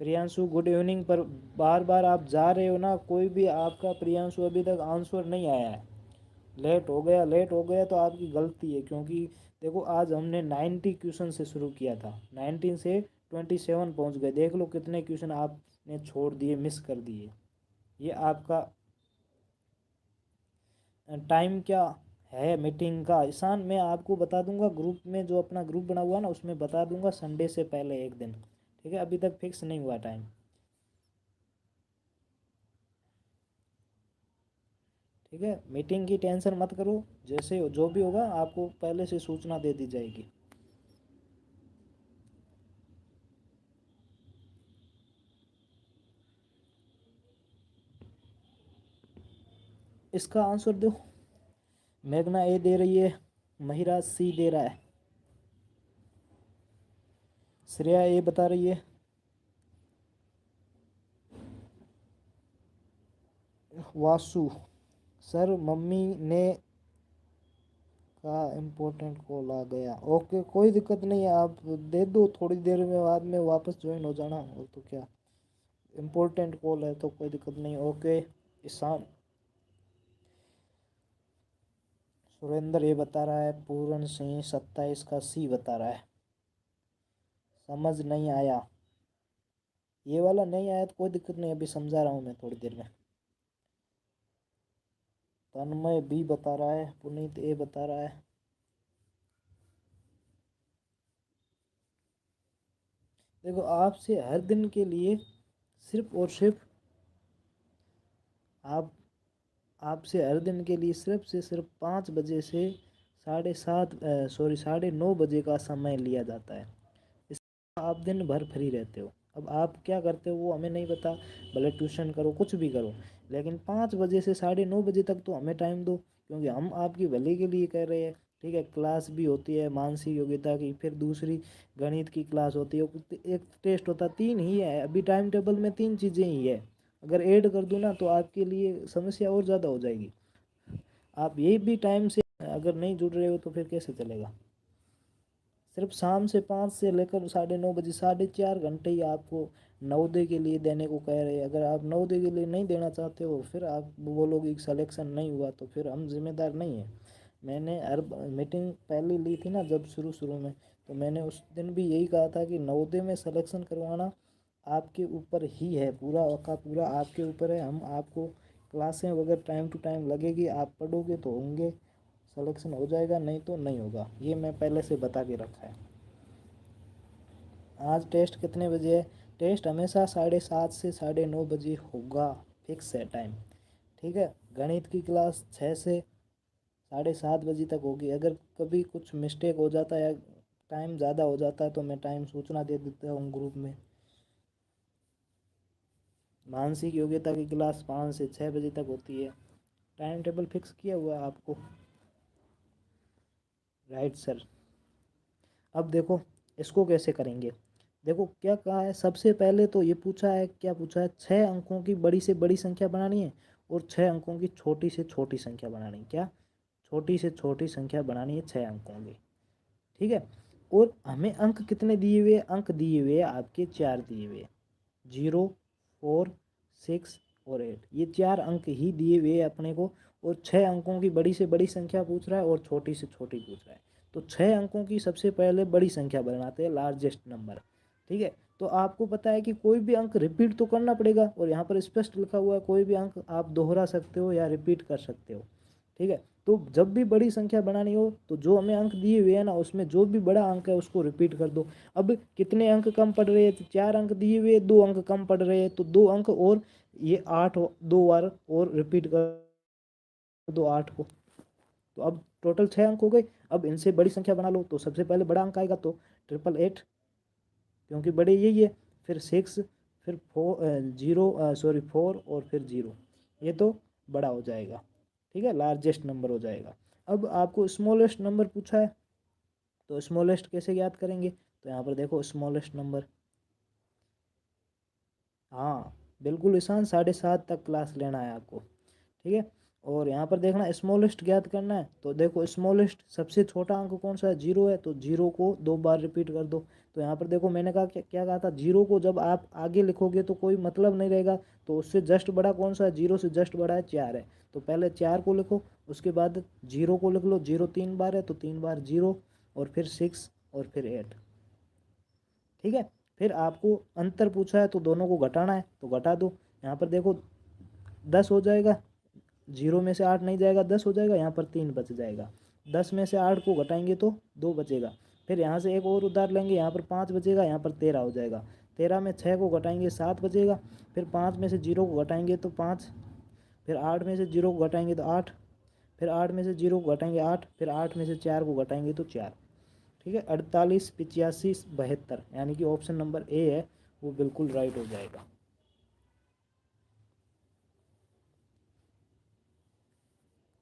Priyanshu good evening, पर बार बार आप जा रहे हो ना, कोई भी आपका प्रियांशु अभी तक आंसर नहीं आया है। लेट हो गया, लेट हो गया तो आपकी गलती है, क्योंकि देखो आज हमने 90 क्वेश्चन से शुरू किया था, 19 से 27 पहुंच गए। देख लो कितने क्वेश्चन आपने छोड़ दिए, मिस कर दिए। ये आपका टाइम क्या है मीटिंग का, ईशान मैं आपको बता दूंगा ग्रुप में, जो अपना ग्रुप बना हुआ है ना उसमें बता दूंगा संडे से पहले एक दिन, ठीक है। अभी तक फिक्स नहीं हुआ टाइम, ठीक है। मीटिंग की टेंशन मत करो, जैसे जो भी होगा आपको पहले से सूचना दे दी जाएगी। इसका आंसर दो। मेघना ए दे रही है, महिराज सी दे रहा है, श्रेया ए बता रही है, वासु सर मम्मी ने का इम्पोर्टेंट कॉल आ गया। ओके कोई दिक्कत नहीं है, आप दे दो थोड़ी देर में, बाद में वापस ज्वाइन हो जाना, और तो क्या, इम्पोर्टेंट कॉल है तो कोई दिक्कत नहीं। ओके ईशान, सुरेंद्र ये बता रहा है, पूरन सिंह 27 का सी बता रहा है। समझ नहीं आया, ये वाला नहीं आया तो कोई दिक्कत नहीं, अभी समझा रहा हूँ मैं थोड़ी देर में। तन्मय बी बता रहा है, पुनीत ए बता रहा है। देखो आपसे हर दिन के लिए सिर्फ और सिर्फ आप आपसे हर दिन के लिए सिर्फ से सिर्फ 5 बजे से 9:30 का समय लिया जाता है। इस आप दिन भर फ्री रहते हो। अब आप क्या करते हो वो हमें नहीं पता, भले ट्यूशन करो कुछ भी करो, लेकिन 5 बजे से 9:30 तक तो हमें टाइम दो, क्योंकि हम आपकी भले के लिए कर रहे हैं, ठीक है। क्लास भी होती है मानसिक योग्यता की, फिर दूसरी गणित की क्लास होती है, एक टेस्ट होता है, 3 ही है अभी टाइम टेबल में, 3 चीज़ें ही है। अगर ऐड कर दूँ ना तो आपके लिए समस्या और ज़्यादा हो जाएगी। आप यही भी टाइम से अगर नहीं जुड़ रहे हो तो फिर कैसे चलेगा। सिर्फ शाम से 5 से लेकर 9:30 बजे 4.5 घंटे ही आपको नवोदय के लिए देने को कह रहे हैं। अगर आप नवोदय के लिए नहीं देना चाहते हो, फिर आप बोलोगे कि सिलेक्शन नहीं हुआ, तो फिर हम जिम्मेदार नहीं हैं। मैंने हर मीटिंग पहले ली थी ना जब शुरू शुरू में, तो मैंने उस दिन भी यही कहा था कि नवोदय में सिलेक्शन करवाना आपके ऊपर ही है, पूरा का पूरा आपके ऊपर है। हम आपको क्लासें वगैरह टाइम टू टाइम लगेगी, आप पढ़ोगे तो होंगे, सिलेक्शन हो जाएगा, नहीं तो नहीं होगा, ये मैं पहले से बता के रखा है। आज टेस्ट कितने बजे है, टेस्ट हमेशा 7:30 से 9:30 होगा, फिक्स है टाइम, ठीक है। गणित की क्लास 6 से 7:30 बजे तक होगी। अगर कभी कुछ मिस्टेक हो जाता है, टाइम ज़्यादा हो जाता है तो मैं टाइम सूचना दे देता हूँ ग्रुप में। मानसिक योग्यता की क्लास 5 से 6 बजे तक होती है। टाइम टेबल फिक्स किया हुआ है आपको? Right sir. अब देखो इसको कैसे करेंगे। देखो क्या कहा है, सबसे पहले तो ये पूछा है, क्या पूछा है, 6 अंकों की बड़ी से बड़ी संख्या बनानी है और 6 अंकों की छोटी से छोटी संख्या बनानी है। क्या? छोटी से छोटी संख्या बनानी है 6 अंकों की। ठीक है। और हमें अंक कितने दिए हुए? अंक दिए हुए आपके 4 दिए हुए, 0, 4, 6 और 8। ये 4 अंक ही दिए हुए अपने को। और 6 अंकों की बड़ी से बड़ी संख्या पूछ रहा है और छोटी से छोटी पूछ रहा है। तो 6 अंकों की सबसे पहले बड़ी संख्या बनाते हैं, लार्जेस्ट नंबर। ठीक है। तो आपको पता है कि कोई भी अंक रिपीट तो करना पड़ेगा, और यहाँ पर स्पष्ट लिखा हुआ है कोई भी अंक आप दोहरा सकते हो या रिपीट कर सकते हो। ठीक है। तो जब भी बड़ी संख्या बनानी हो तो जो हमें अंक दिए हुए हैं ना, उसमें जो भी बड़ा अंक है उसको रिपीट कर दो। अब कितने अंक कम पड़ रहे हैं? तो 4 अंक दिए हुए, 2 अंक कम पड़ रहे हैं तो 2 अंक और ये 8 दो बार और रिपीट कर दो 8 को। तो अब टोटल 6 अंक हो गए। अब इनसे बड़ी संख्या बना लो। तो सबसे पहले बड़ा अंक आएगा तो 888, क्योंकि बड़े यही है। फिर 6, फिर 4 और फिर 0। ये तो बड़ा हो जाएगा। ठीक है, लार्जेस्ट नंबर हो जाएगा। अब आपको स्मॉलेस्ट नंबर पूछा है, तो स्मॉलेस्ट कैसे याद करेंगे? तो यहाँ पर देखो स्मॉलेस्ट नंबर, हाँ बिल्कुल ईशान, 7:30 तक क्लास लेना है आपको। ठीक है। और यहाँ पर देखना स्मॉलेस्ट ज्ञात करना है। तो देखो स्मॉलेस्ट सबसे छोटा अंक कौन सा है? 0 है, तो 0 को 2 बार रिपीट कर दो। तो यहाँ पर देखो मैंने कहा क्या कहा था, 0 को जब आप आगे लिखोगे तो कोई मतलब नहीं रहेगा। तो उससे जस्ट बड़ा कौन सा है? 0 से जस्ट बड़ा है 4 है। तो पहले 4 को लिखो, उसके बाद 0 को लिख लो। 0 3 बार है तो 3 बार 0, और फिर 6 और फिर 8। ठीक है। फिर आपको अंतर पूछा है तो दोनों को घटाना है, तो घटा दो। यहाँ पर देखो 10 हो जाएगा, 0 में से 8 नहीं जाएगा, 10 हो जाएगा। यहाँ पर 3 बच जाएगा। 10 में से 8 को घटाएंगे तो 2 बचेगा। फिर यहाँ से एक और उधार लेंगे, यहाँ पर 5 बचेगा, यहाँ पर 13 हो जाएगा। 13 में 6 को घटाएंगे 7 बचेगा। फिर 5 में से 0 को घटाएंगे तो 5। फिर 8 में से 0 को घटाएंगे तो 8। फिर 8 में से 0 को घटाएंगे 8। फिर 8 में से 4 को घटाएंगे तो 4। ठीक है। 48, 85, 72, यानी कि ऑप्शन नंबर ए है वो बिल्कुल राइट हो जाएगा।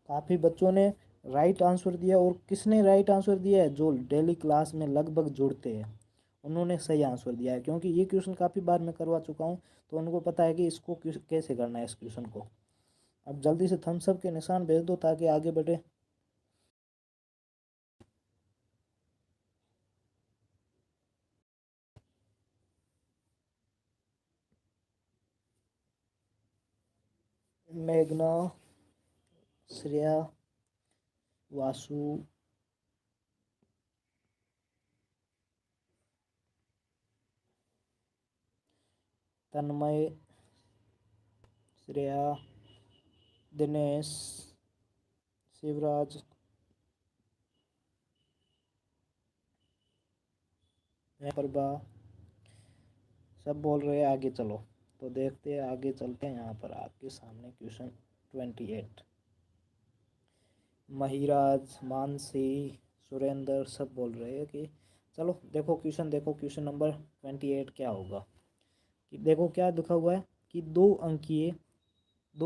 काफ़ी बच्चों ने राइट आंसर दिया। और किसने राइट आंसर दिया है? जो डेली क्लास में लगभग जुड़ते हैं उन्होंने सही आंसर दिया है, क्योंकि ये क्वेश्चन काफ़ी बार मैं करवा चुका हूँ। तो उनको पता है कि इसको कैसे करना है इस क्वेश्चन को। अब जल्दी से थम्स अप के निशान भेज दो ताकि आगे बढ़े। मेघना, श्रेया, वासु, तन्मय, श्रेया, दिनेश, शिवराज, प्रभा, सब बोल रहे हैं आगे चलो। तो देखते हैं, आगे चलते हैं। यहाँ पर आपके सामने क्वेश्चन 28। महिराज, मानसी, सुरेंद्र सब बोल रहे हैं कि चलो देखो क्वेश्चन, देखो क्वेश्चन नंबर 28 क्या होगा। कि देखो क्या लिखा हुआ है कि 2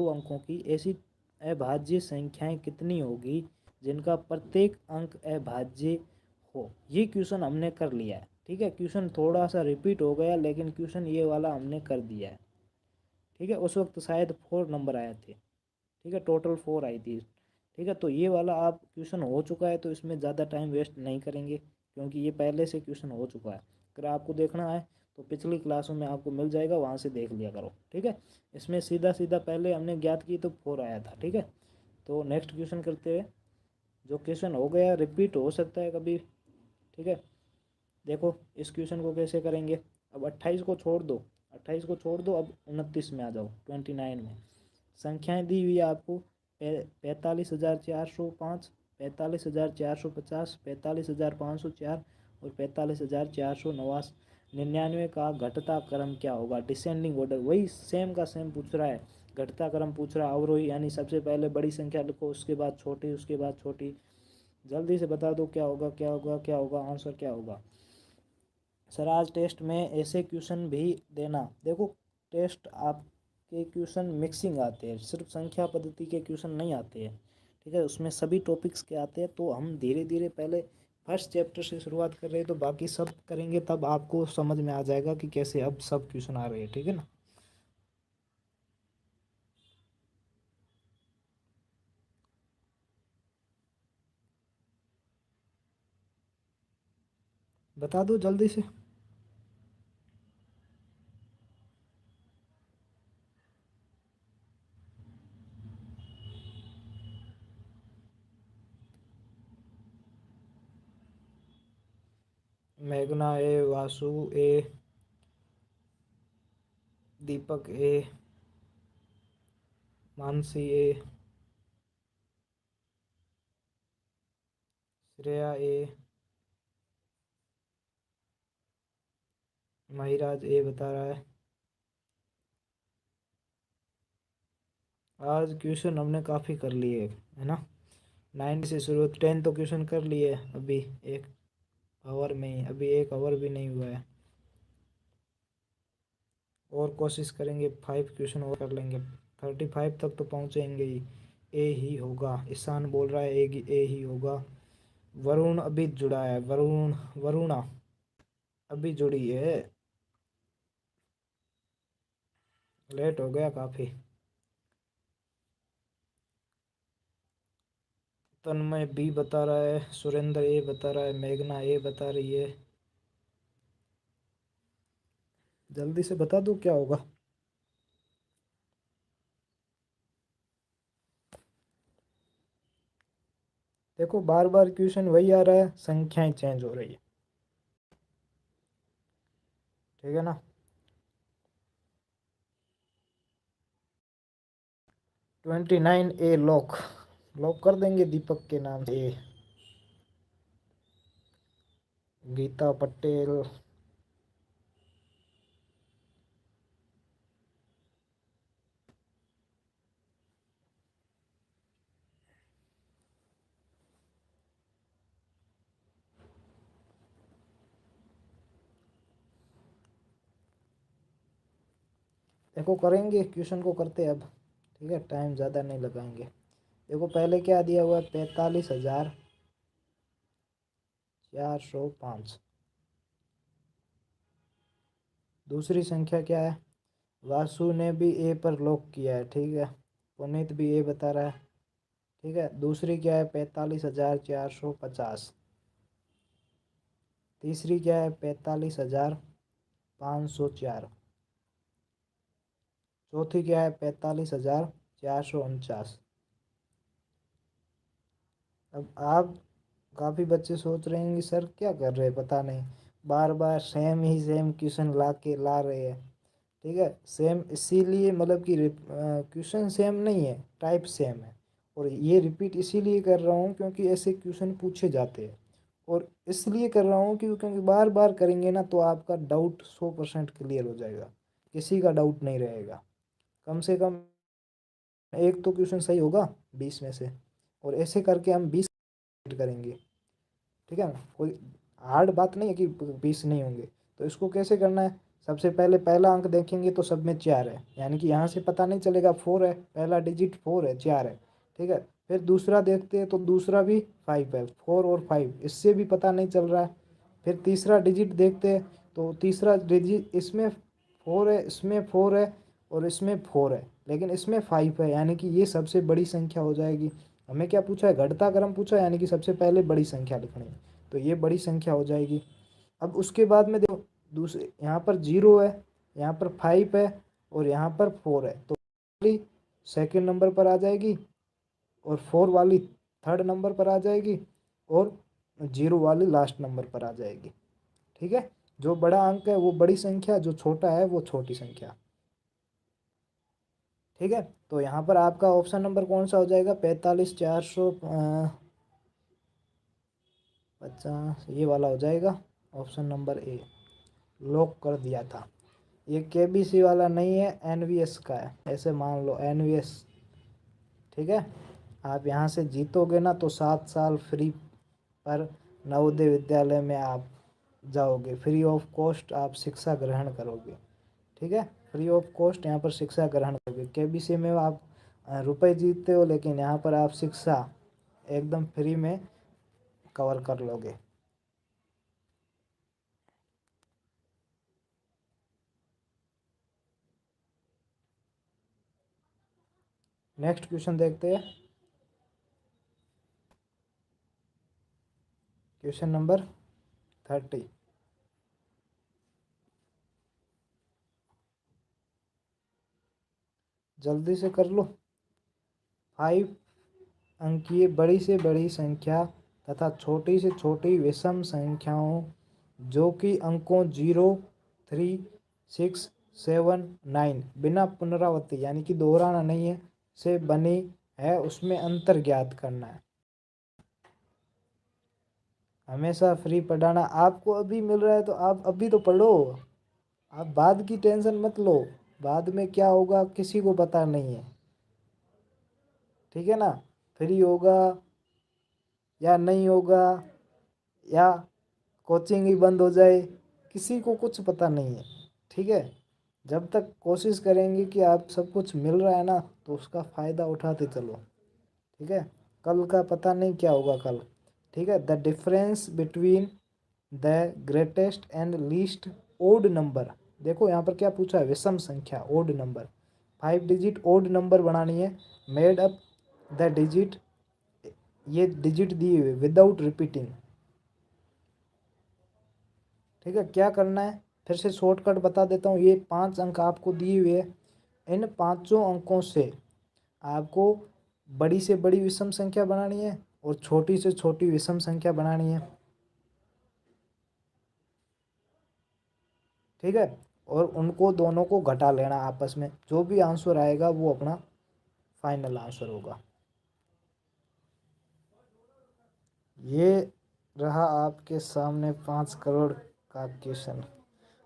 अंकों की ऐसी अभाज्य संख्याएं कितनी होगी जिनका प्रत्येक अंक अभाज्य हो। ये क्वेश्चन हमने कर लिया है। ठीक है। क्वेश्चन थोड़ा सा रिपीट हो गया, लेकिन क्वेश्चन ये वाला हमने कर दिया है। ठीक है। उस वक्त शायद 4 नंबर आए थे। ठीक है, टोटल 4 आई थी। ठीक है। तो ये वाला आप क्वेश्चन हो चुका है, तो इसमें ज़्यादा टाइम वेस्ट नहीं करेंगे, क्योंकि ये पहले से क्वेश्चन हो चुका है। अगर आपको देखना है तो पिछली क्लासों में आपको मिल जाएगा, वहाँ से देख लिया करो। ठीक है। इसमें सीधा सीधा पहले हमने ज्ञात की तो 4 आया था। ठीक है। तो नेक्स्ट क्वेश्चन करते हैं। जो क्वेश्चन हो गया रिपीट हो सकता है कभी। ठीक है। देखो इस क्वेश्चन को कैसे करेंगे। अब 28 को छोड़ दो, 28 को छोड़ दो, अब 29 में आ जाओ, 29 में संख्याएं दी हुई है आपको। 45,405, 45,450, 45,504 और 45,499 का घटता क्रम क्या होगा? डिसेंडिंग ऑर्डर, वही सेम का सेम पूछ रहा है। घटता क्रम पूछ रहा है, अवरोही, यानी सबसे पहले बड़ी संख्या लिखो, उसके बाद छोटी, उसके बाद छोटी। जल्दी से बता दो क्या होगा, क्या होगा, क्या होगा, आंसर क्या होगा। सर आज टेस्ट में ऐसे क्वेश्चन भी देना। देखो टेस्ट आपके क्वेश्चन मिक्सिंग आते हैं, सिर्फ संख्या पद्धति के क्वेश्चन नहीं आते हैं। ठीक है, उसमें सभी टॉपिक्स के आते हैं। तो हम धीरे धीरे पहले फर्स्ट चैप्टर से शुरुआत कर रहे हैं, तो बाकी सब करेंगे तब आपको समझ में आ जाएगा कि कैसे अब सब क्वेश्चन आ रहे हैं। ठीक है ना। बता दो जल्दी से। मेघना ए, वासु ए, दीपक ए, मानसी ए, श्रेया ए, महिराज ए बता रहा है। आज क्वेश्चन हमने काफ़ी कर लिए है ना। 90 से शुरू, 10 तो क्वेश्चन कर लिए अभी एक आवर में ही, अभी एक आवर भी नहीं हुआ है। और कोशिश करेंगे 5 क्वेश्चन और कर लेंगे, 35 तक तो पहुंचेंगे ही। ए ही होगा, ईशान बोल रहा है ए ही होगा। वरुण अभी जुड़ा है, वरुण, वरुणा अभी जुड़ी है। लेट हो गया काफ़ी। तन्मय बी बता रहा है, सुरेंद्र ए बता रहा है, मेघना ए बता रही है। जल्दी से बता दो क्या होगा। देखो बार बार क्वेश्चन वही आ रहा है, संख्याएं चेंज हो रही है। ठीक है ना। 29 ए लॉक, लॉक कर देंगे दीपक के नाम से ए। गीता पटेल, देखो करेंगे क्वेश्चन को करते हैं अब। ठीक है, टाइम ज़्यादा नहीं लगाएंगे। देखो पहले क्या दिया हुआ है, 45,405। दूसरी संख्या क्या है, वासु ने भी ए पर लॉक किया है। ठीक है, पुनीत भी ए बता रहा है। ठीक है, दूसरी क्या है, 45,450। तीसरी क्या है, 45,504। चौथी क्या है, 45,449। अब आप काफ़ी बच्चे सोच रहे हैं कि सर क्या कर रहे हैं, पता नहीं, बार बार सेम ही सेम क्वेश्चन ला रहे हैं। ठीक है, सेम इसीलिए मतलब कि क्वेश्चन सेम नहीं है, टाइप सेम है। और ये रिपीट इसीलिए कर रहा हूँ क्योंकि ऐसे क्वेश्चन पूछे जाते हैं। और इसलिए कर रहा हूँ क्योंकि बार बार करेंगे ना तो आपका डाउट 100% क्लियर हो जाएगा, किसी का डाउट नहीं रहेगा। कम से कम एक तो क्वेश्चन सही होगा 20 में से। और ऐसे करके हम 20 करेंगे। ठीक है ना, कोई हार्ड बात नहीं है कि 20 नहीं होंगे। तो इसको कैसे करना है, सबसे पहले पहला अंक देखेंगे तो सब में 4 है, यानी कि यहाँ से पता नहीं चलेगा 4 है, पहला डिजिट 4 है, 4 है। ठीक है, फिर दूसरा देखते हैं तो दूसरा भी 5 है, 4 और 5 इससे भी पता नहीं चल रहा है। फिर तीसरा डिजिट देखते हैं तो तीसरा डिजिट इसमें 4 है, इसमें 4 है, और इसमें 4 है, लेकिन इसमें 5 है, यानी कि ये सबसे बड़ी संख्या हो जाएगी। हमें क्या पूछा है, घटता क्रम पूछा है, यानी कि सबसे पहले बड़ी संख्या लिखनी है। तो ये बड़ी संख्या हो जाएगी। अब उसके बाद में देखो, दूसरे यहाँ पर 0 है, यहाँ पर 5 है, और यहाँ पर 4 है, तो वाली सेकेंड नंबर पर आ जाएगी, और 4 वाली थर्ड नंबर पर आ जाएगी, और 0 वाली लास्ट नंबर पर आ जाएगी। ठीक है, जो बड़ा अंक है वो बड़ी संख्या, जो छोटा है वो छोटी संख्या। ठीक है, तो यहाँ पर आपका ऑप्शन नंबर कौन सा हो जाएगा, 45,450, ये वाला हो जाएगा ऑप्शन नंबर ए। लॉक कर दिया था। ये केबीसी वाला नहीं है, एनवीएस का है, ऐसे मान लो एनवीएस। ठीक है, आप यहाँ से जीतोगे ना तो 7 साल फ्री पर नवोदय विद्यालय में आप जाओगे, फ्री ऑफ कॉस्ट आप शिक्षा ग्रहण करोगे। ठीक है, फ्री ऑफ कॉस्ट यहाँ पर शिक्षा ग्रहण करोगे। केबीसी में आप रुपए जीतते हो, लेकिन यहाँ पर आप शिक्षा एकदम फ्री में कवर कर लोगे। नेक्स्ट क्वेश्चन देखते हैं, क्वेश्चन नंबर 30। जल्दी से कर लो। 5 अंकीय बड़ी से बड़ी संख्या तथा छोटी से छोटी विषम संख्याओं जो कि अंकों 0, 3, 6, 7, 9 बिना पुनरावृत्ति यानी कि दोहराना नहीं है से बनी है, उसमें अंतर ज्ञात करना है। हमेशा फ्री पढ़ाना, आपको अभी मिल रहा है तो आप अभी तो पढ़ो, आप बाद की टेंशन मत लो। बाद में क्या होगा किसी को पता नहीं है। ठीक है ना, फ्री होगा या नहीं होगा, या कोचिंग ही बंद हो जाए, किसी को कुछ पता नहीं है। ठीक है, जब तक कोशिश करेंगे कि आप सब कुछ मिल रहा है ना, तो उसका फ़ायदा उठाते चलो। ठीक है, कल का पता नहीं क्या होगा कल। ठीक है, the difference between the greatest and least odd number. देखो यहाँ पर क्या पूछा है, विषम संख्या odd number. 5 digit odd number बनानी है, मेड अप द डिजिट, ये डिजिट दिए हुए विदाउट रिपीटिंग। ठीक है, क्या करना है फिर से शॉर्टकट बता देता हूँ। ये 5 अंक आपको दिए हुए हैं, इन पाँचों अंकों से आपको बड़ी से बड़ी विषम संख्या बनानी है और छोटी से छोटी विषम संख्या बनानी है। ठीक है, और उनको दोनों को घटा लेना आपस में, जो भी आंसर आएगा वो अपना फाइनल आंसर होगा। ये रहा आपके सामने 5 करोड़ का क्वेश्चन।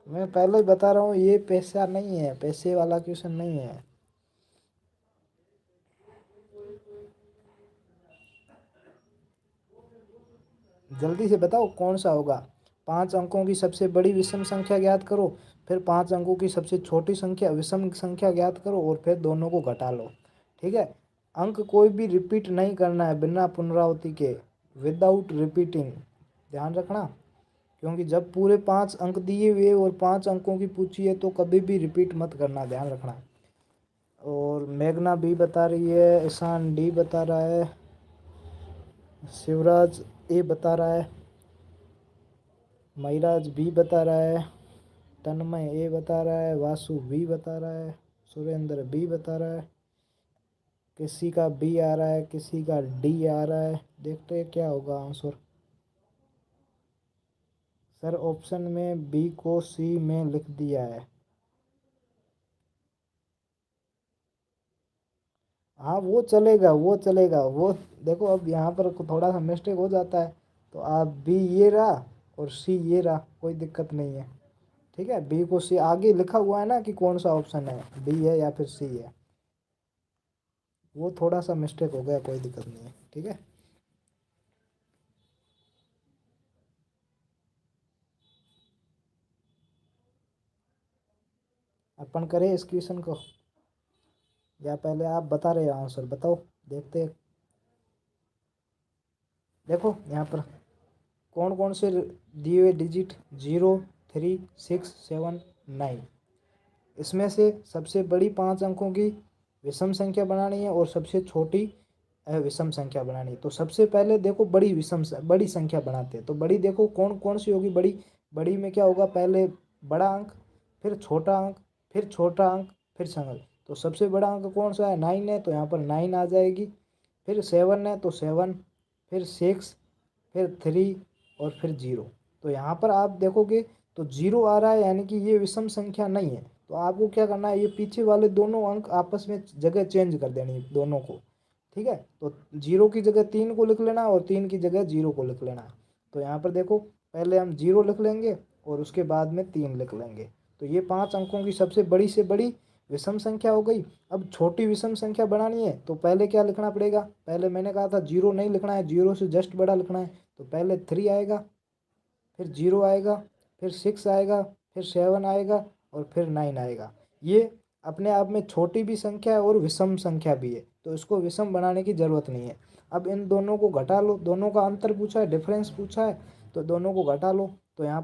मैं पहले ही बता रहा हूँ, ये पैसा नहीं है, पैसे वाला क्वेश्चन नहीं है। जल्दी से बताओ कौन सा होगा। 5 अंकों की सबसे बड़ी विषम संख्या ज्ञात करो, फिर 5 अंकों की सबसे छोटी संख्या विषम संख्या ज्ञात करो और फिर दोनों को घटा लो। ठीक है, अंक कोई भी रिपीट नहीं करना है बिना पुनरावृत्ति के, विदाउट रिपीटिंग, ध्यान रखना। क्योंकि जब पूरे 5 अंक दिए हुए और 5 अंकों की पूछी है तो कभी भी रिपीट मत करना, ध्यान रखना। और मेघना बी बता रही है, ईशान डी बता रहा है, शिवराज ए बता रहा है, महिराज बी बता रहा है, तन्मय ए बता रहा है, वासु बी बता रहा है, सुरेंद्र बी बता रहा है, किसी का बी आ रहा है, किसी का डी आ रहा है। देखते हैं क्या होगा आंसर। सर ऑप्शन में बी को सी में लिख दिया है। हाँ वो चलेगा, वो चलेगा, वो देखो अब यहाँ पर थोड़ा सा मिस्टेक हो जाता है, तो आप बी ये रहा और सी ये रहा, कोई दिक्कत नहीं है। ठीक है, बी को सी आगे लिखा हुआ है ना कि कौन सा ऑप्शन है, बी है या फिर सी है, वो थोड़ा सा मिस्टेक हो गया, कोई दिक्कत नहीं है। ठीक है, अपन करें इस क्वेश्चन को या पहले आप बता रहे हो आंसर, बताओ देखते हैं। देखो यहाँ पर कौन कौन से दिए हुए डिजिट, 0, 3, 6, 7, 9, इसमें से सबसे बड़ी 5 अंकों की विषम संख्या बनानी है और सबसे छोटी विषम संख्या बनानी है। तो सबसे पहले देखो बड़ी संख्या बनाते हैं, तो बड़ी देखो कौन कौन सी होगी बड़ी। बड़ी में क्या होगा, पहले बड़ा अंक, फिर छोटा अंक, फिर छोटा अंक, फिर संगल। तो सबसे बड़ा अंक कौन सा है, 9 है, तो यहाँ पर 9 आ जाएगी। फिर 7 है तो 7, फिर 6, फिर 3 और फिर 0। तो यहाँ पर आप देखोगे तो 0 आ रहा है, यानी कि ये विषम संख्या नहीं है। तो आपको क्या करना है, ये पीछे वाले दोनों अंक आपस में जगह चेंज कर देनी है दोनों को। ठीक है, तो 0 की जगह 3 को लिख लेना और 3 की जगह 0 को लिख लेना। तो यहाँ पर देखो पहले हम 0 लिख लेंगे और उसके बाद में 3 लिख लेंगे। तो ये 5 अंकों की सबसे बड़ी से बड़ी विषम संख्या हो गई। अब छोटी विषम संख्या बनानी है तो पहले क्या लिखना पड़ेगा, पहले मैंने कहा था जीरो नहीं लिखना है, जीरो से जस्ट बड़ा लिखना है। तो पहले 3 आएगा, फिर 0 आएगा, फिर 6 आएगा, फिर 7 आएगा और फिर 9 आएगा। ये अपने आप में छोटी भी संख्या है और विषम संख्या भी है, तो इसको विषम बनाने की ज़रूरत नहीं है। अब इन दोनों को घटा लो, दोनों का अंतर पूछा है, डिफरेंस पूछा है, तो दोनों को घटा लो। तो यहाँ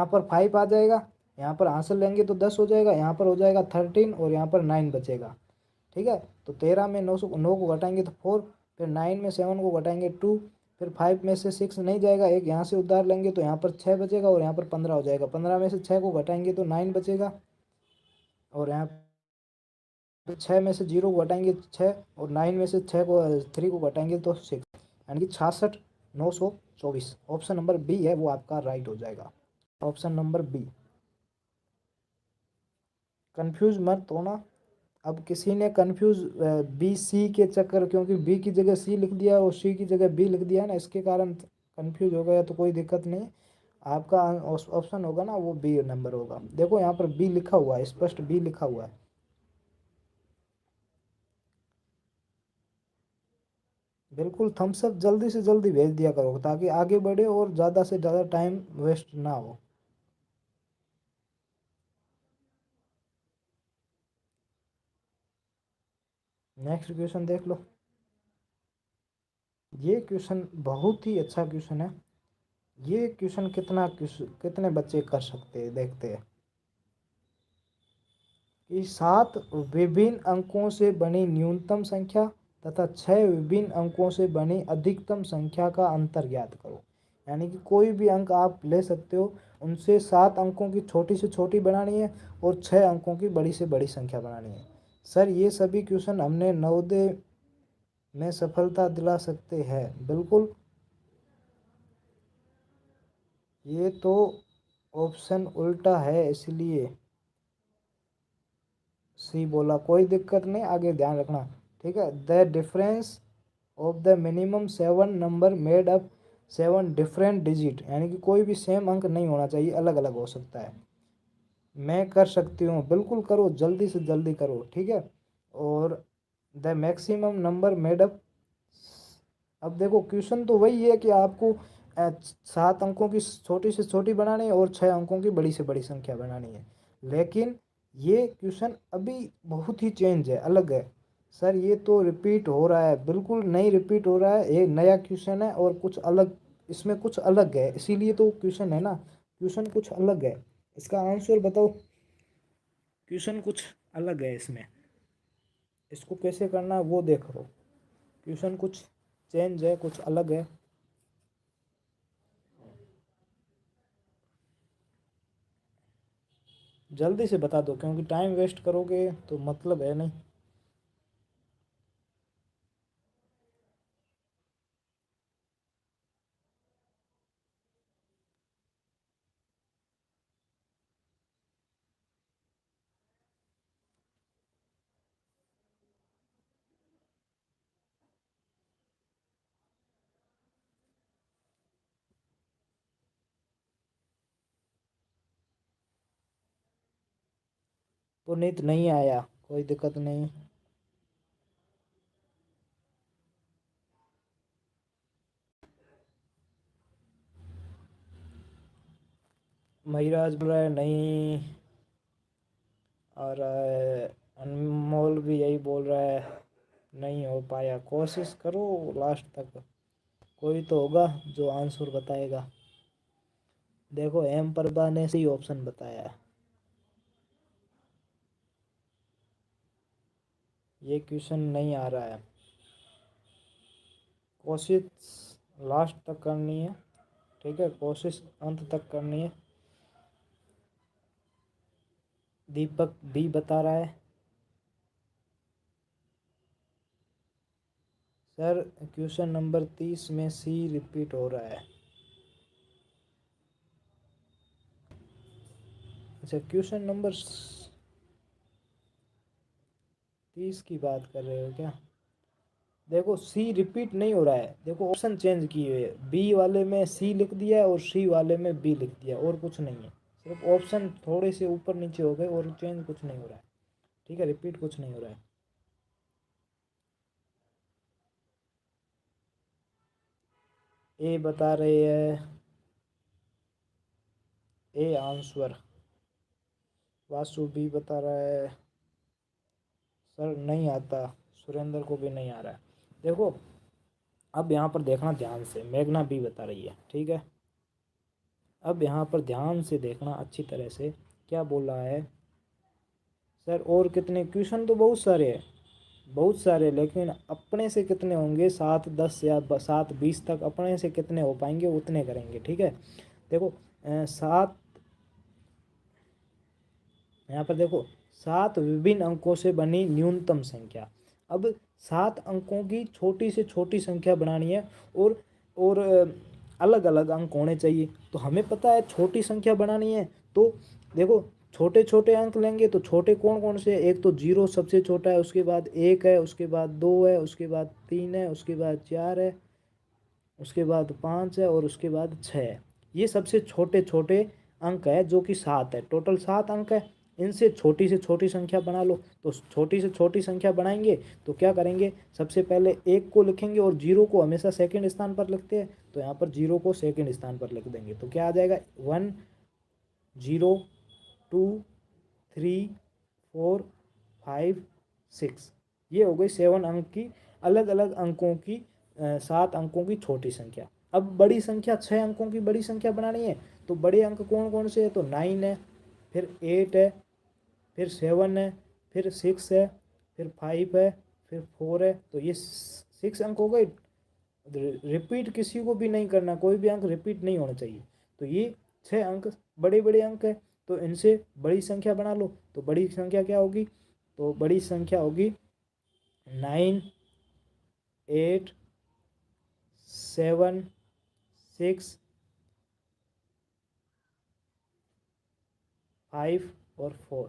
पर 5 आ जाएगा, यहाँ पर हासिल लेंगे तो 10 हो जाएगा, यहाँ पर हो जाएगा 13 और यहाँ पर 9 बचेगा। ठीक है, तो 13 में 9 को घटाएंगे तो 4, फिर 9 में 7 को घटाएंगे 2, फिर 5 में से 6 नहीं जाएगा, एक यहाँ से उधार लेंगे तो यहाँ पर 6 बचेगा और यहाँ पर 15 हो जाएगा। 15 में से 6 को घटाएंगे तो 9 बचेगा और यहाँ पर 6 में से 0 को घटाएंगे 6 और 9 में से 6 को 3 को घटाएंगे तो 6, यानी कि 66,924। ऑप्शन नंबर बी है वो आपका राइट हो जाएगा। Option number B. कंफ्यूज मत होना। अब किसी ने कंफ्यूज बी सी के चक्कर, क्योंकि बी की जगह सी लिख दिया और सी की जगह बी लिख दिया है ना, इसके कारण कंफ्यूज हो गया, तो कोई दिक्कत नहीं। आपका ऑप्शन होगा ना वो बी नंबर होगा। देखो यहाँ पर बी लिखा हुआ है, स्पष्ट बी लिखा हुआ है। बिल्कुल थम्स अप जल्दी से जल्दी भेज दिया करो ताकि आगे बढ़े और ज़्यादा से ज़्यादा टाइम वेस्ट ना हो। नेक्स्ट क्वेश्चन देख लो। ये क्वेश्चन बहुत ही अच्छा क्वेश्चन है। ये क्वेश्चन कितने बच्चे कर सकते हैं देखते हैं कि 7 विभिन्न अंकों से बनी न्यूनतम संख्या तथा 6 विभिन्न अंकों से बनी अधिकतम संख्या का अंतर ज्ञात करो। यानी कि कोई भी अंक आप ले सकते हो, उनसे 7 अंकों की छोटी से छोटी बनानी है और 6 अंकों की बड़ी से बड़ी संख्या बनानी है। सर ये सभी क्वेश्चन हमने नवोदय में सफलता दिला सकते हैं। बिल्कुल, ये तो ऑप्शन उल्टा है इसलिए सी बोला। कोई दिक्कत नहीं, आगे ध्यान रखना। ठीक है, the difference of the minimum 7 number made up 7 different digit, यानी कि कोई भी सेम अंक नहीं होना चाहिए, अलग अलग हो सकता है। मैं कर सकती हूँ, बिल्कुल करो, जल्दी से जल्दी करो। ठीक है, और the maximum number made up. अब देखो क्वेश्चन तो वही है कि आपको 7 अंकों की छोटी से छोटी बनानी है और 6 अंकों की बड़ी से बड़ी संख्या बनानी है। लेकिन ये क्वेश्चन अभी बहुत ही चेंज है, अलग है। सर ये तो रिपीट हो रहा है, बिल्कुल नहीं रिपीट हो रहा है, ये नया क्वेश्चन है और कुछ अलग, इसमें कुछ अलग है, इसीलिए तो क्वेश्चन है ना, क्वेश्चन कुछ अलग है। इसका आंसर बताओ, क्वेश्चन कुछ अलग है इसमें, इसको कैसे करना है वो देखो। क्वेश्चन कुछ चेंज है, कुछ अलग है। जल्दी से बता दो क्योंकि टाइम वेस्ट करोगे तो मतलब है नहीं। पुनीत नहीं आया, कोई दिक्कत नहीं। महिराज बोल रहा है नहीं आ रहा है, अनमोल भी यही बोल रहा है नहीं हो पाया। कोशिश करो लास्ट तक, कोई तो होगा जो आंसर बताएगा। देखो एम परबा ने सही ऑप्शन बताया है। ये क्वेश्चन नहीं आ रहा है, कोशिश लास्ट तक करनी है। ठीक है, कोशिश अंत तक करनी है। दीपक बी बता रहा है। सर क्वेश्चन नंबर 30 में सी रिपीट हो रहा है। अच्छा, क्वेश्चन नंबर 30 की बात कर रहे हो क्या? देखो सी रिपीट नहीं हो रहा है, देखो ऑप्शन चेंज किए हुए, बी वाले में सी लिख दिया है और सी वाले में बी लिख दिया, और कुछ नहीं है। सिर्फ ऑप्शन थोड़े से ऊपर नीचे हो गए और चेंज कुछ नहीं हो रहा है, ठीक है, रिपीट कुछ नहीं हो रहा है। ए बता रहे हैं ए आंसर। वासु भी बता रहा है सर नहीं आता, सुरेंद्र को भी नहीं आ रहा है। देखो अब यहाँ पर देखना ध्यान से, मेघना भी बता रही है, ठीक है। अब यहाँ पर ध्यान से देखना अच्छी तरह से, क्या बोल रहा है सर, और कितने क्वेश्चन तो बहुत सारे हैं, बहुत सारे, लेकिन अपने से कितने होंगे, 7 10 या 7 20 तक अपने से कितने हो पाएंगे उतने करेंगे, ठीक है। देखो सात, यहाँ पर देखो 7 विभिन्न अंकों से बनी न्यूनतम संख्या। अब 7 अंकों की छोटी से छोटी संख्या बनानी है, और अलग अलग अंक होने चाहिए। तो हमें पता है छोटी संख्या बनानी है, तो देखो छोटे छोटे अंक लेंगे तो छोटे कौन कौन से, एक तो 0 सबसे छोटा है, उसके बाद 1 है, उसके बाद 2 है, उसके बाद 3 है, उसके बाद 4 है, उसके बाद 5 है, और उसके बाद 6 है। ये सबसे छोटे छोटे अंक है जो कि 7 है, टोटल 7 अंक है। इनसे छोटी से छोटी संख्या बना लो। तो छोटी से छोटी संख्या बनाएंगे तो क्या करेंगे, सबसे पहले 1 को लिखेंगे, और 0 को हमेशा सेकंड स्थान पर लिखते हैं, तो यहाँ पर 0 को सेकंड स्थान पर लिख देंगे। तो क्या आ जाएगा 1 0 2 3 4 5 6। ये हो गई 7 अंक की, अलग अलग अंकों की 7 अंकों की छोटी संख्या। अब बड़ी संख्या 6 अंकों की बड़ी संख्या बनानी है, तो बड़े अंक कौन कौन से है, तो 9 है, फिर 8 है, फिर 7 है, फिर 6 है, फिर 5 है, फिर 4 है। तो ये 6 अंक हो गए। रिपीट किसी को भी नहीं करना, कोई भी अंक रिपीट नहीं होना चाहिए। तो ये 6 अंक बड़े बड़े अंक है, तो इनसे बड़ी संख्या बना लो। तो बड़ी संख्या क्या होगी, तो बड़ी संख्या होगी 9 8 7 6 5 और 4।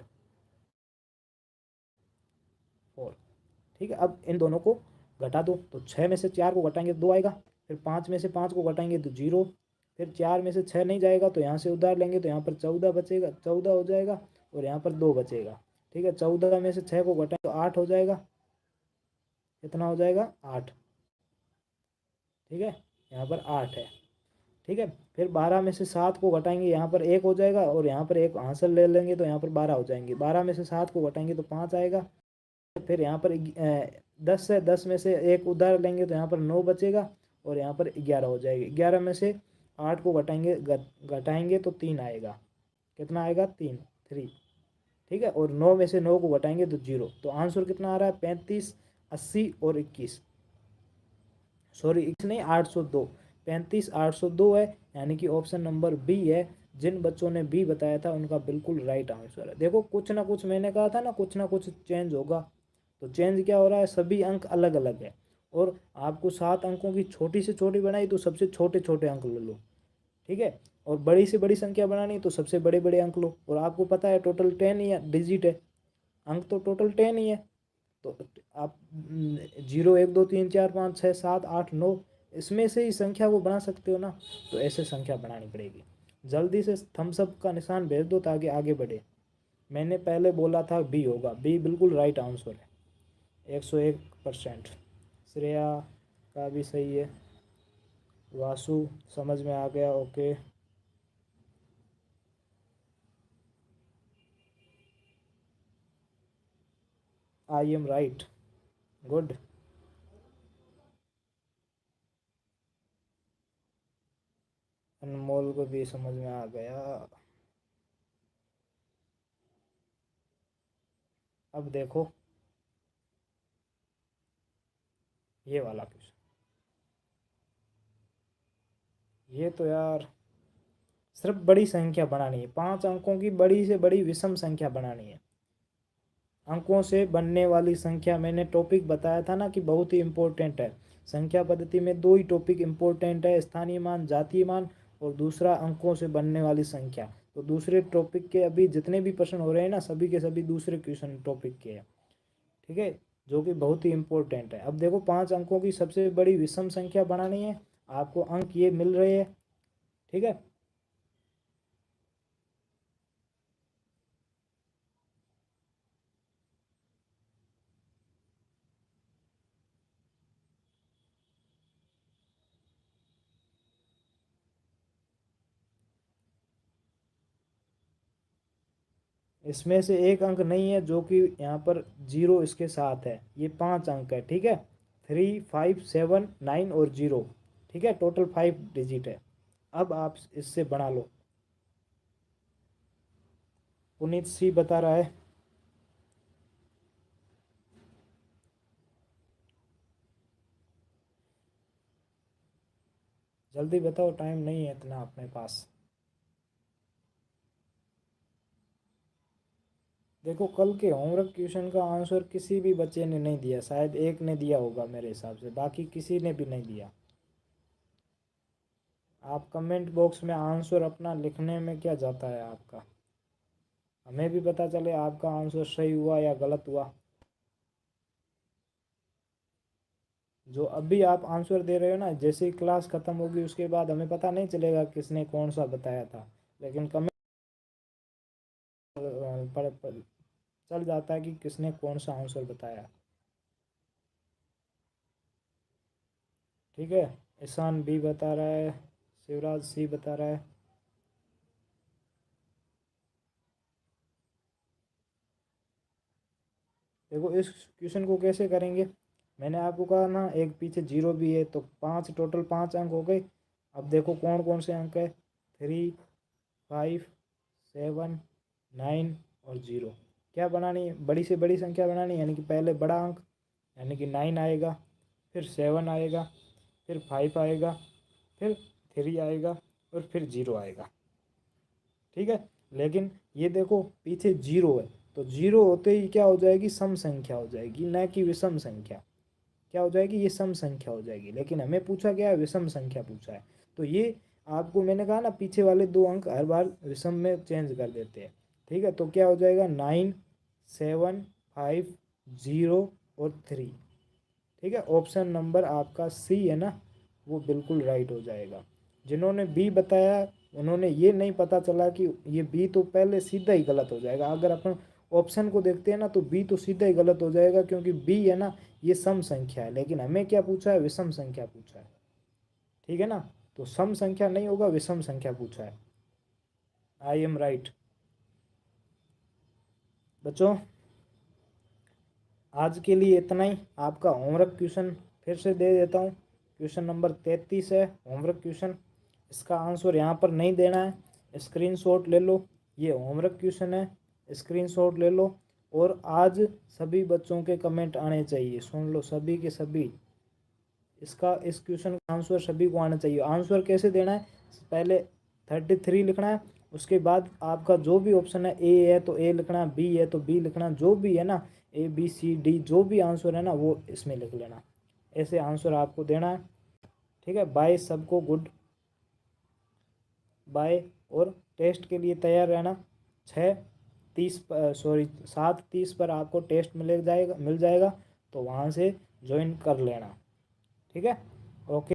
ठीक है, अब इन दोनों को घटा दो, तो 6 में से 4 को घटाएंगे तो 2 आएगा, फिर 5 में से 5 को घटाएंगे तो 0, फिर 4 में से 6 नहीं जाएगा तो यहाँ से उधार लेंगे तो यहाँ पर 14 बचेगा, 14 हो जाएगा, और यहाँ पर 2 बचेगा। ठीक है, 14 में से 6 को घटाएं तो 8 हो जाएगा, कितना हो जाएगा 8। ठीक है, यहाँ पर 8 है। ठीक है, फिर 12 में से 7 को घटाएंगे, यहाँ पर 1 हो जाएगा, और यहाँ पर एक हासिल ले लेंगे तो यहाँ पर 12 हो जाएंगे। 12 में से 7 को घटाएंगे तो 5 आएगा। फिर यहाँ पर 10 है, 10 में से एक उधार लेंगे तो यहाँ पर 9 बचेगा, और यहाँ पर 11 हो जाएगी। 11 में से 8 को घटाएंगे घटाएंगे तो 3 आएगा, कितना आएगा 3 3। ठीक है, और 9 में से 9 को घटाएंगे तो 0। तो आंसर कितना आ रहा है 35 80 और 21, सॉरी 21 नहीं 802, 35 802 है, यानी कि ऑप्शन नंबर बी है। जिन बच्चों ने बी बताया था उनका बिल्कुल राइट आंसर है। देखो कुछ ना कुछ मैंने कहा था ना कुछ चेंज होगा, तो चेंज क्या हो रहा है, सभी अंक अलग अलग है, और आपको 7 अंकों की छोटी से छोटी बनाई तो सबसे छोटे छोटे अंक ले लो। ठीक है, और बड़ी से बड़ी संख्या बनानी तो सबसे बड़े बड़े अंक लो, और आपको पता है टोटल 10 ही है, डिजिट है, अंक तो टोटल 10 ही है। तो आप 0 1 2 3 4 5 6 7 8 9 इसमें से ही संख्या को बना सकते हो ना, तो ऐसे संख्या बनानी पड़ेगी। जल्दी से थम्स अप का निशान भेज दो ताकि आगे बढ़े। मैंने पहले बोला था बी होगा, बी बिल्कुल राइट आंसर है 101%। श्रेया का भी सही है, वासु समझ में आ गया, okay. I am right, good. Anmol को भी समझ में आ गया। अब देखो ये वाला क्वेश्चन, ये तो यार सिर्फ बड़ी संख्या बनानी है, 5 अंकों की बड़ी से बड़ी विषम संख्या बनानी है। अंकों से बनने वाली संख्या, मैंने टॉपिक बताया था ना कि बहुत ही इंपॉर्टेंट है। संख्या पद्धति में 2 ही टॉपिक इंपॉर्टेंट है, स्थानीय मान जातीय मान, और दूसरा अंकों से बनने वाली संख्या। तो दूसरे टॉपिक के अभी जितने भी प्रश्न हो रहे हैं ना, सभी के सभी दूसरे क्वेश्चन टॉपिक के हैं। ठीक है, जो कि बहुत ही इंपॉर्टेंट है। अब देखो 5 अंकों की सबसे बड़ी विषम संख्या बनानी है, आपको अंक ये मिल रहे हैं। ठीक है, इसमें से एक अंक नहीं है जो कि यहाँ पर 0 इसके साथ है, ये 5 अंक है, ठीक है। 3, 5, 7, 9 और 0, ठीक है, टोटल 5 डिजिट है। अब आप इससे बना लो। पुनीत सी बता रहा है। जल्दी बताओ, टाइम नहीं है इतना अपने पास। देखो, कल के होमवर्क क्वेश्चन का आंसर किसी भी बच्चे ने नहीं दिया, शायद एक ने दिया होगा मेरे हिसाब से, बाकी किसी ने भी नहीं दिया। आप कमेंट बॉक्स में आंसर अपना लिखने में क्या जाता है आपका, हमें भी पता चले आपका आंसर सही हुआ या गलत हुआ। जो अभी आप आंसर दे रहे हो ना, जैसे ही क्लास ख़त्म होगी उसके बाद हमें पता नहीं चलेगा किसने कौन सा बताया था, लेकिन कमेंट पर चल जाता है कि किसने कौन सा आंसर बताया। ठीक है, ईशान बी बता रहा है, शिवराज सी बता रहा है। देखो, इस क्वेश्चन को कैसे करेंगे, मैंने आपको कहा ना, एक पीछे 0 भी है, तो 5, टोटल 5 अंक हो गए। अब देखो कौन कौन से अंक है, 3, 5, 7, 9 और 0। क्या बनानी है, बड़ी से बड़ी संख्या बनानी है, यानी कि पहले बड़ा अंक, यानी कि 9 आएगा, फिर 7 आएगा, फिर 5 आएगा, फिर 3 आएगा और फिर 0 आएगा। ठीक है, लेकिन ये देखो पीछे 0 है, तो 0 होते ही क्या हो जाएगी, सम संख्या हो जाएगी, न कि विषम संख्या। क्या हो जाएगी, ये सम संख्या हो जाएगी, लेकिन हमें पूछा गया है, विषम संख्या पूछा है। तो ये आपको मैंने कहा ना, पीछे वाले 2 अंक हर बार विषम में चेंज कर देते हैं। ठीक है, तो क्या हो जाएगा, 9, 7, 5, 0 और 3। ठीक है, ऑप्शन नंबर आपका सी है ना, वो बिल्कुल राइट हो जाएगा। जिन्होंने बी बताया उन्होंने ये नहीं पता चला कि ये बी तो पहले सीधा ही गलत हो जाएगा। अगर अपन ऑप्शन को देखते हैं ना, तो बी तो सीधा ही गलत हो जाएगा, क्योंकि बी है ना, ये सम संख्या है, लेकिन हमें क्या पूछा है, विषम संख्या पूछा है। ठीक है ना, तो सम संख्या नहीं होगा, विषम संख्या पूछा है। आई एम राइट बच्चों। आज के लिए इतना ही। आपका होमवर्क क्वेश्चन फिर से दे देता हूँ। क्वेश्चन नंबर 33 है होमवर्क क्वेश्चन। इसका आंसर यहाँ पर नहीं देना है, स्क्रीनशॉट ले लो। ये होमवर्क क्वेश्चन है, स्क्रीनशॉट ले लो। और आज सभी बच्चों के कमेंट आने चाहिए, सुन लो सभी के सभी। इस क्वेश्चन का आंसर सभी को आना चाहिए। आंसर कैसे देना है, पहले 33 लिखना है, उसके बाद आपका जो भी ऑप्शन है, ए है तो ए लिखना, बी है तो बी लिखना, जो भी है ना, ए बी सी डी जो भी आंसर है ना, वो इसमें लिख लेना। ऐसे आंसर आपको देना है। ठीक है, बाय सबको, गुड बाय। और टेस्ट के लिए तैयार रहना। 6:30 पर, सॉरी 7:30 पर आपको टेस्ट मिल जाएगा। तो वहाँ से ज्वाइन कर लेना। ठीक है, ओके।